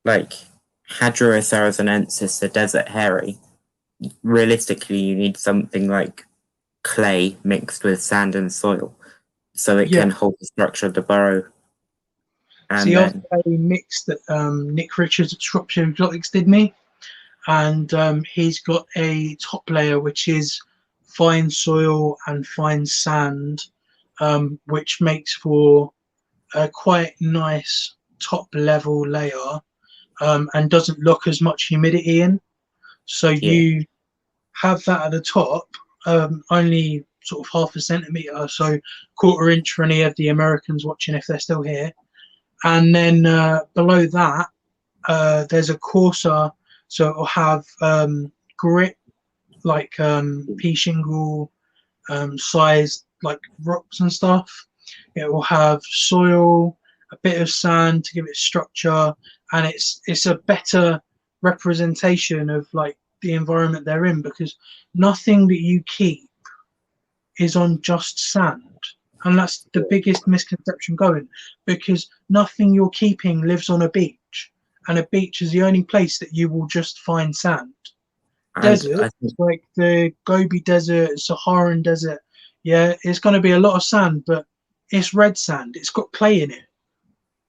Like Hadrosaurus, the desert hairy. Realistically, you need something like clay mixed with sand and soil, so it can hold the structure of the burrow. And see, I've got a mix that Nick Richards at Shropshire Exotics did me, and he's got a top layer which is fine soil and fine sand, which makes for a quite nice top level layer, and doesn't lock as much humidity in. So you have that at the top, only sort of half a centimeter, so quarter inch for any of the Americans watching if they're still here. And then below that, there's a coarser, so it'll have grit, like pea shingle sized like rocks and stuff. It will have soil, a bit of sand to give it structure, and it's a better representation of like the environment they're in, because nothing that you keep is on just sand. And that's the biggest misconception going, because nothing you're keeping lives on a beach, and a beach is the only place that you will just find sand. Desert, like the Gobi Desert, Saharan Desert, yeah, it's going to be a lot of sand, but it's red sand. It's got clay in it.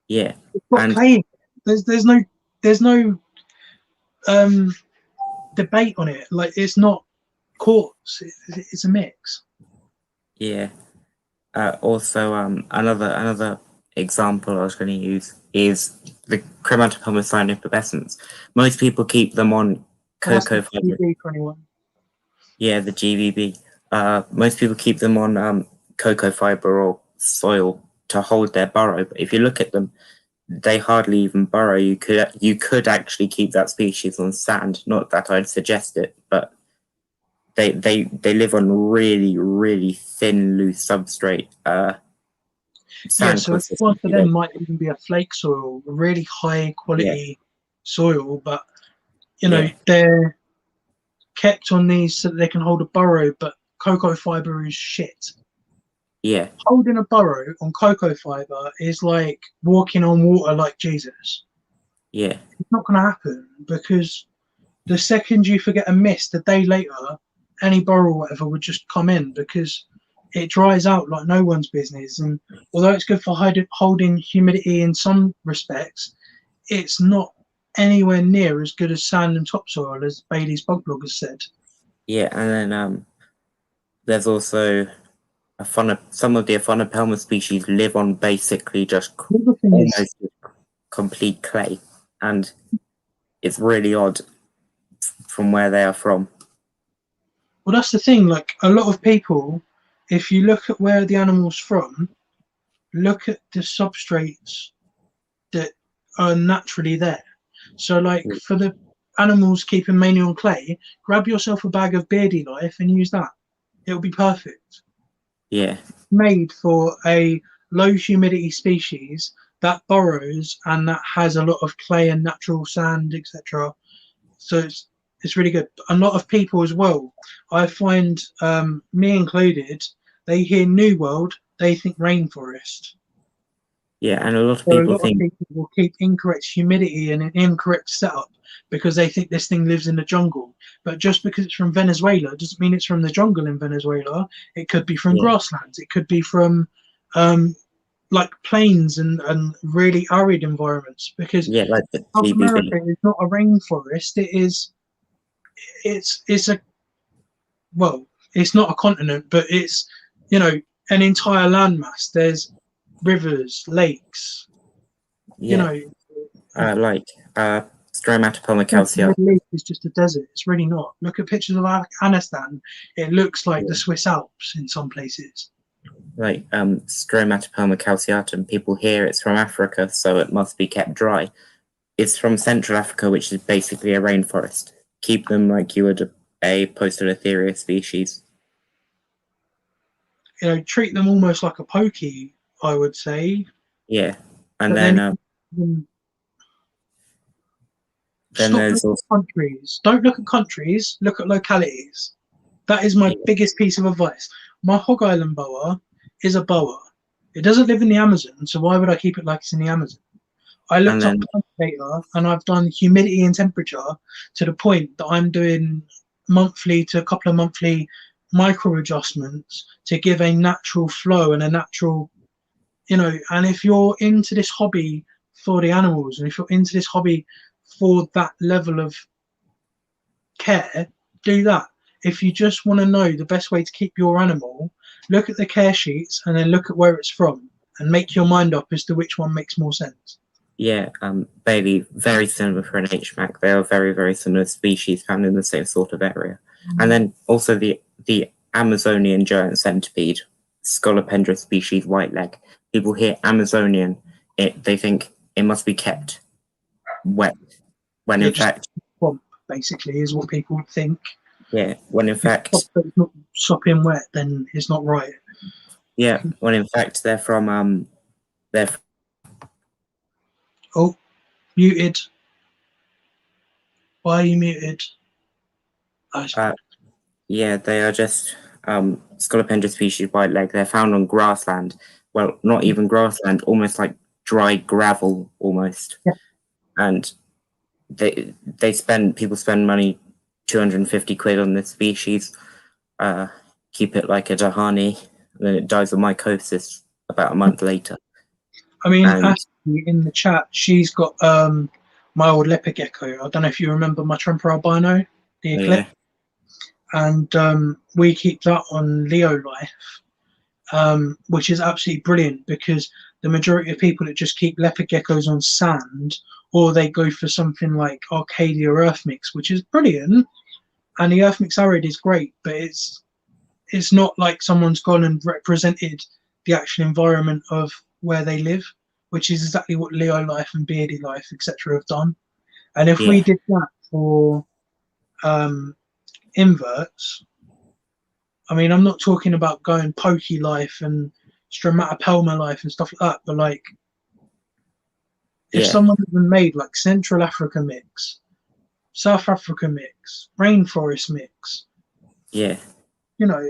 Yeah, it's got clay in it. There's no debate on it. Like, it's not quartz. It's a mix. Yeah. Also, another example I was going to use is the Chromatopomicine pubescens. Most people keep them on cocoa fiber. Yeah, the GVB. Most people keep them on cocoa fiber or soil to hold their burrow. But if you look at them, they hardly even burrow. You could actually keep that species on sand. Not that I'd suggest it, but they live on really, really thin, loose substrate. So one for them might even be a flake soil, a really high quality soil, but you know they're kept on these so that they can hold a burrow. But cocoa fiber is shit. Yeah, holding a burrow on cocoa fiber is like walking on water like Jesus. Yeah, it's not going to happen, because the second you forget a mist, a day later, any burrow or whatever would just come in, because it dries out like no one's business. And although it's good for holding humidity in some respects, it's not anywhere near as good as sand and topsoil, as Bailey's bug blog has said. Yeah, and then there's also some of the Aphonopelma species live on basically just almost complete clay, and it's really odd from where they are from. Well, that's the thing. Like, a lot of people, if you look at where the animal's from, look at the substrates that are naturally there. So, like for the animals keeping mainly on clay, grab yourself a bag of Beardy Life and use that. It'll be perfect. Yeah. Made for a low humidity species that burrows and that has a lot of clay and natural sand, etc. So it's really good. A lot of people as well, I find, me included, they hear New World, they think rainforest. Yeah, and a lot of So a people lot of think, people will keep incorrect humidity and an incorrect setup because they think this thing lives in the jungle. But just because it's from Venezuela doesn't mean it's from the jungle in Venezuela. It could be from yeah, grasslands. It could be from um, like plains and really arid environments. Because yeah, like the South GBB. America is not a rainforest. It's a, well, it's not a continent, but it's, you know, an entire landmass. There's rivers, lakes, you Yeah, know. like Stromatopoma The calcea. Middle East is just a desert. It's really not. Look at pictures of Afghanistan. It looks like the Swiss Alps in some places. Like Stromatopoma calceatum. People hear it's from Africa, so it must be kept dry. It's from Central Africa, which is basically a rainforest. Keep them like you would a Poecilotheria species. You know, treat them almost like a pokey, I would say. Yeah, and But then then then stop there's looking also at countries. Don't look at countries. Look at localities. That is my yeah, biggest piece of advice. My Hog Island boa is a boa. It doesn't live in the Amazon, so why would I keep it like it's in the Amazon? I and looked up then plant data and I've done humidity and temperature to the point that I'm doing monthly to a couple of monthly micro adjustments to give a natural flow and a natural, you know. And if you're into this hobby for the animals and if you're into this hobby for that level of care, do that. If you just want to know the best way to keep your animal, look at the care sheets and then look at where it's from and make your mind up as to which one makes more sense. yeah, Bailey, very similar for an HMAC. They are very, very similar species found in the same sort of area. And then also the Amazonian giant centipede, Scolopendra species white leg. People hear Amazonian, they think it must be kept wet, when in It just fact, swamp, basically, is what people think. yeah, when in fact, If it's not sopping wet, then it's not right. yeah, when in fact they're Oh, muted. Why are you muted? Oh, yeah, they are just Scolopendra species white leg. They're found on grassland. Well, not even grassland, almost like dry gravel almost. yeah. And people spend money, 250 quid on this species. Keep it like a Dahani, and then it dies of mycosis about a month later. I mean, And Ashley in the chat, she's got my old leopard gecko. I don't know if you remember my Tremper albino, the Eclipse, and we keep that on Leo Life, which is absolutely brilliant because the majority of people that just keep leopard geckos on sand, or they go for something like Arcadia Earth Mix, which is brilliant, and the Earth Mix Arid is great, but it's not like someone's gone and represented the actual environment of where they live, which is exactly what Leo Life and Beardy Life, etc., have done. And if we yeah, did that for inverts, I mean, I'm not talking about going Pokey Life and Stromatopelma Life and stuff like that, but like if yeah, someone even made like Central Africa mix, South Africa mix, rainforest mix, yeah. you know,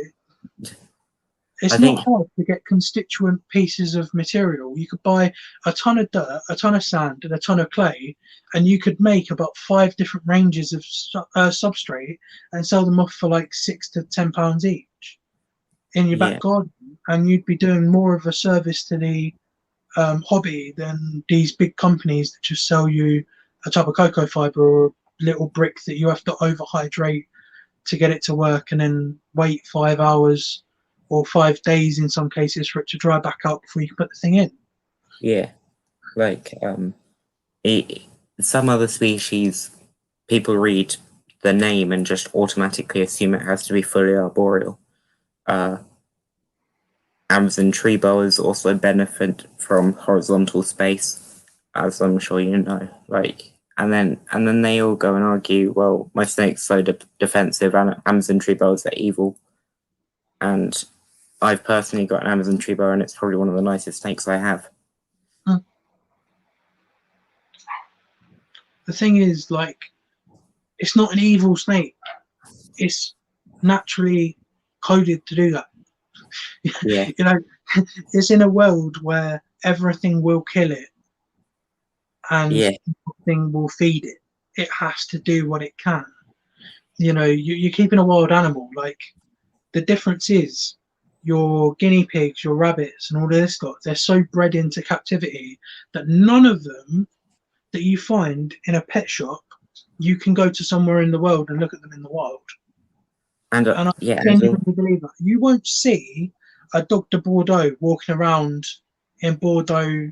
I it's not think hard to get constituent pieces of material. You could buy a ton of dirt, a ton of sand, and a ton of clay, and you could make about 5 different ranges of substrate and sell them off for like £6 to £10 each in your yeah, back garden, and you'd be doing more of a service to the hobby than these big companies that just sell you a tub of cocoa fiber or a little brick that you have to overhydrate to get it to work and then wait 5 hours or 5 days in some cases for it to dry back out before you can put the thing in. yeah. Like some other species, people read the name and just automatically assume it has to be fully arboreal. Amazon tree boas also benefit from horizontal space, as I'm sure you know. Like, and then they all go and argue, well, my snake's so defensive, and Amazon tree boas are evil. And I've personally got an Amazon tree boa, and it's probably one of the nicest snakes I have. The thing is, like, it's not an evil snake. It's naturally coded to do that. Yeah. You know, it's in a world where everything will kill it and nothing will feed it. It has to do what it can. You know, you're keeping a wild animal. Like, the difference is your guinea pigs, your rabbits, and all of this lot, they're so bred into captivity that none of them that you find in a pet shop, you can go to somewhere in the world and look at them in the wild. And I genuinely believe that. You won't see a Dog de Bordeaux walking around in Bordeaux,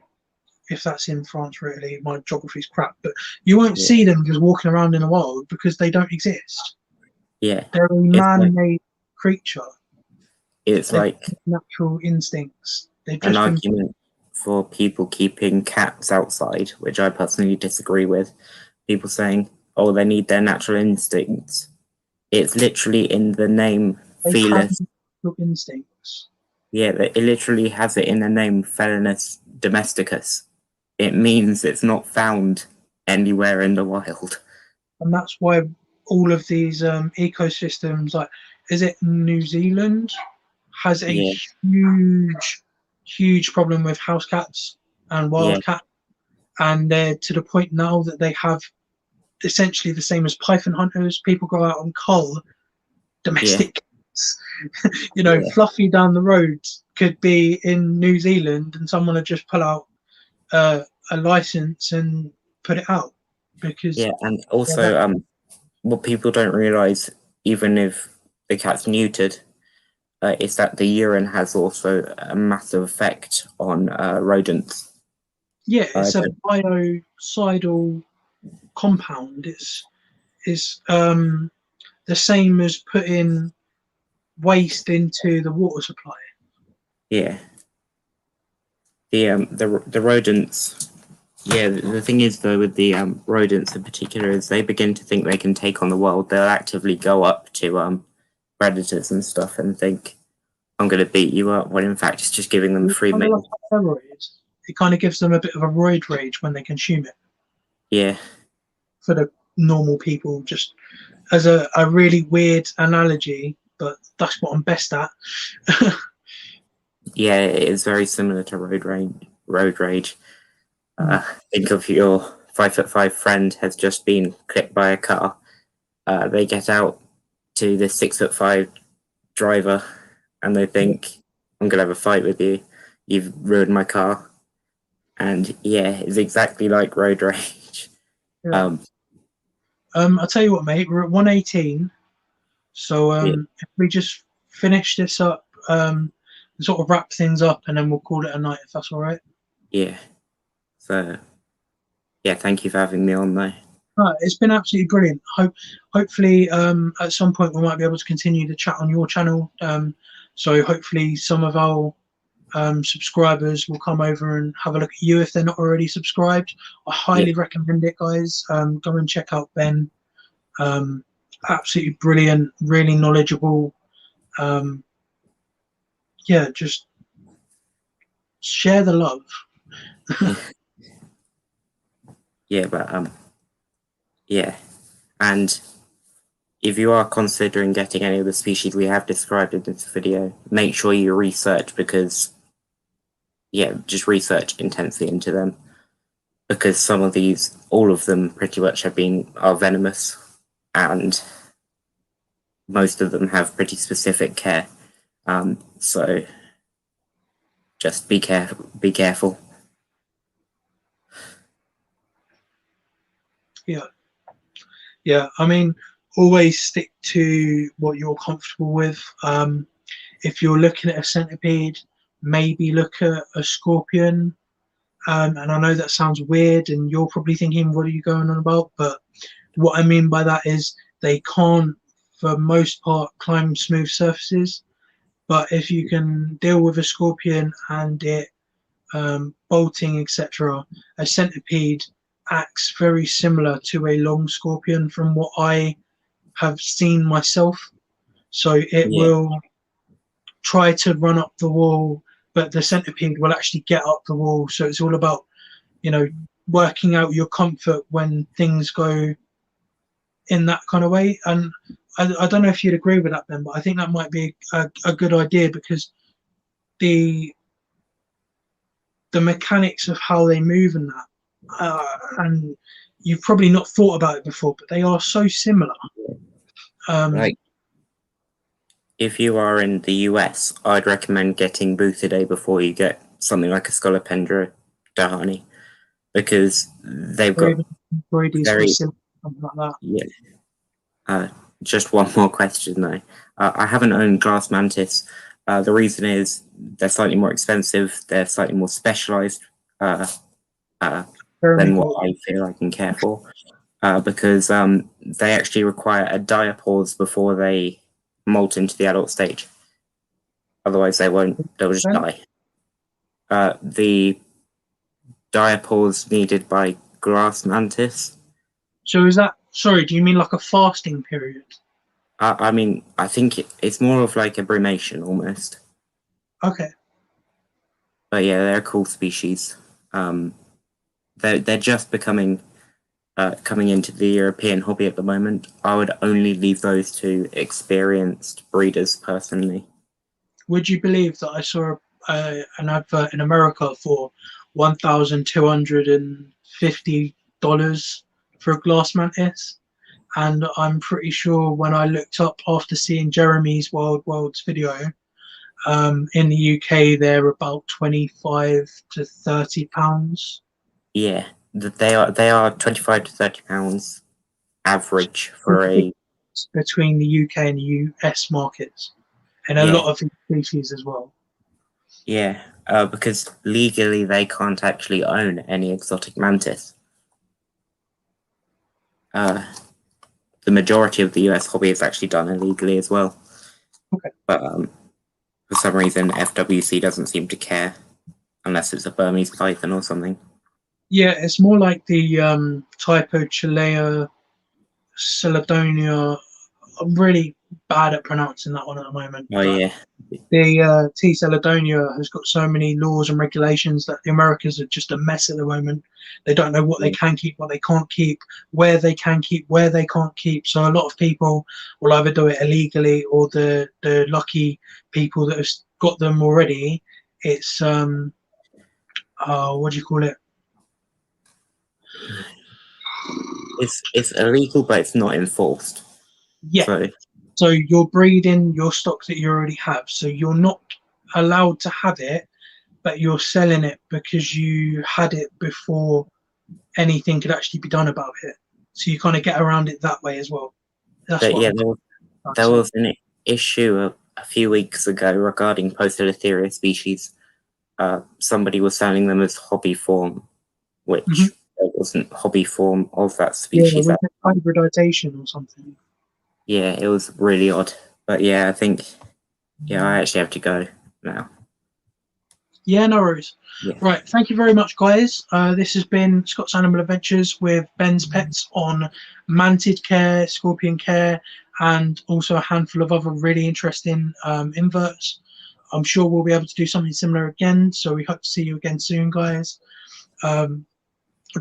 if that's in France, really. My geography's crap, but you won't see them just walking around in the wild because they don't exist. Yeah. They're a man-made creature. It's like natural instincts. They've an just argument for people keeping cats outside, which I personally disagree with. People saying, oh, they need their natural instincts. It's literally in the name, felis. Instincts. Yeah, it literally has it in the name, Felinus domesticus. It means it's not found anywhere in the wild. And that's why all of these ecosystems, like, is it New Zealand, has a huge problem with house cats and wild cats. And they're to the point now that they have essentially the same as python hunters. People go out and cull domestic cats. You know, Fluffy down the road could be in New Zealand and someone would just pull out a license and put it out. Because and also what people don't realise, even if the cat's neutered, is that the urine has also a massive effect on rodents. Yeah, it's a biocidal compound. It's the same as putting waste into the water supply. Yeah. The rodents. Yeah, the thing is though with the rodents in particular is they begin to think they can take on the world. They'll actively go up to predators and stuff and think, I'm going to beat you up, when in fact it's just giving them free meal. It kind of gives them a bit of a roid rage when they consume it. Yeah. For the normal people, just as a really weird analogy, but that's what I'm best at. Yeah, it is very similar to road rage. Think of your 5'5" friend has just been clipped by a car. They get out to the 6'5" driver and they think, I'm gonna have a fight with you. You've ruined my car. And yeah, it's exactly like road rage. I'll tell you what, mate, we're at 118. So if we just finish this up, sort of wrap things up, and then we'll call it a night, if that's all right. Yeah. So yeah, thank you for having me on though. It's been absolutely brilliant. Hopefully at some point we might be able to continue the chat on your channel. So hopefully some of our subscribers will come over and have a look at you if they're not already subscribed. I highly recommend it, guys. Go and check out Ben. Absolutely brilliant, really knowledgeable. Just share the love. And if you are considering getting any of the species we have described in this video, make sure you research, because just research intensely into them, because some of these, all of them pretty much are venomous, and most of them have pretty specific care. So just be careful. Yeah, I mean, always stick to what you're comfortable with. If you're looking at a centipede, maybe look at a scorpion. And I know that sounds weird, and you're probably thinking, what are you going on about? But what I mean by that is they can't, for most part, climb smooth surfaces. But if you can deal with a scorpion and it bolting, etc., a centipede acts very similar to a long scorpion from what I have seen myself. So it Yeah. will try to run up the wall, but the centipede will actually get up the wall. So it's all about, working out your comfort when things go in that kind of way. And I don't know if you'd agree with that, Ben, but I think that might be a good idea, because the mechanics of how they move and that, and you've probably not thought about it before, but they are so similar. Like, if you are in the US, I'd recommend getting Boothidea before you get something like a Scolopendra Dahani, because they've got Brady's very, something like that. yeah. Just one more question though. I haven't owned Glass Mantis. The reason is they're slightly more expensive. They're slightly more specialized than what I feel I can care for, because they actually require a diapause before they molt into the adult stage. Otherwise, they'll just die. The diapause needed by Glass Mantis. So is that, sorry, do you mean like a fasting period? I mean, I think it's more of like a brumation almost. Okay. But yeah, they're a cool species. They're just becoming coming into the European hobby at the moment. I would only leave those to experienced breeders personally. Would you believe that I saw an advert in America for $1,250 for a glass mantis? And I'm pretty sure when I looked up after seeing Jeremy's Wild Worlds video, in the UK they're about 25 to 30 pounds. Yeah, they are 25 to 30 pounds average for a between the UK and the US markets, and a lot of species as well. Yeah, because legally they can't actually own any exotic mantis. The majority of the US hobby is actually done illegally as well. Okay. But for some reason, FWC doesn't seem to care, unless it's a Burmese python or something. Yeah, it's more like the Typochilea Celadonia. I'm really bad at pronouncing that one at the moment. Oh yeah. The T. Celadonia has got so many laws and regulations that the Americans are just a mess at the moment. They don't know what they can keep, what they can't keep, where they can keep, where they can't keep. So a lot of people will either do it illegally, or the lucky people that have got them already, it's what do you call it? It's illegal, but it's not enforced. Yeah. So you're breeding your stock that you already have. So you're not allowed to have it, but you're selling it because you had it before anything could actually be done about it. So you kind of get around it that way as well. That's but what yeah, there was an issue a few weeks ago regarding Poecilotheria species. Somebody was selling them as hobby form, which there wasn't hobby form of that species. Yeah, hybridization or something. Yeah, it was really odd. But yeah, I think, I actually have to go now. Yeah, no worries. Yeah. Right, thank you very much, guys. This has been Scott's Animal Adventures with Ben's Pets on mantid care, scorpion care, and also a handful of other really interesting inverts. I'm sure we'll be able to do something similar again, so we hope to see you again soon, guys. I'll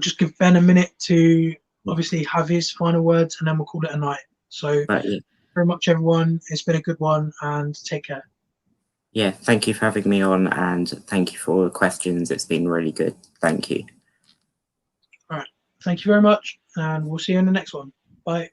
just give Ben a minute to obviously have his final words, and then we'll call it a night. So very much, everyone. It's been a good one, and take care. Yeah, thank you for having me on, and thank you for all the questions. It's been really good. Thank you. All right. Thank you very much, and we'll see you in the next one. Bye.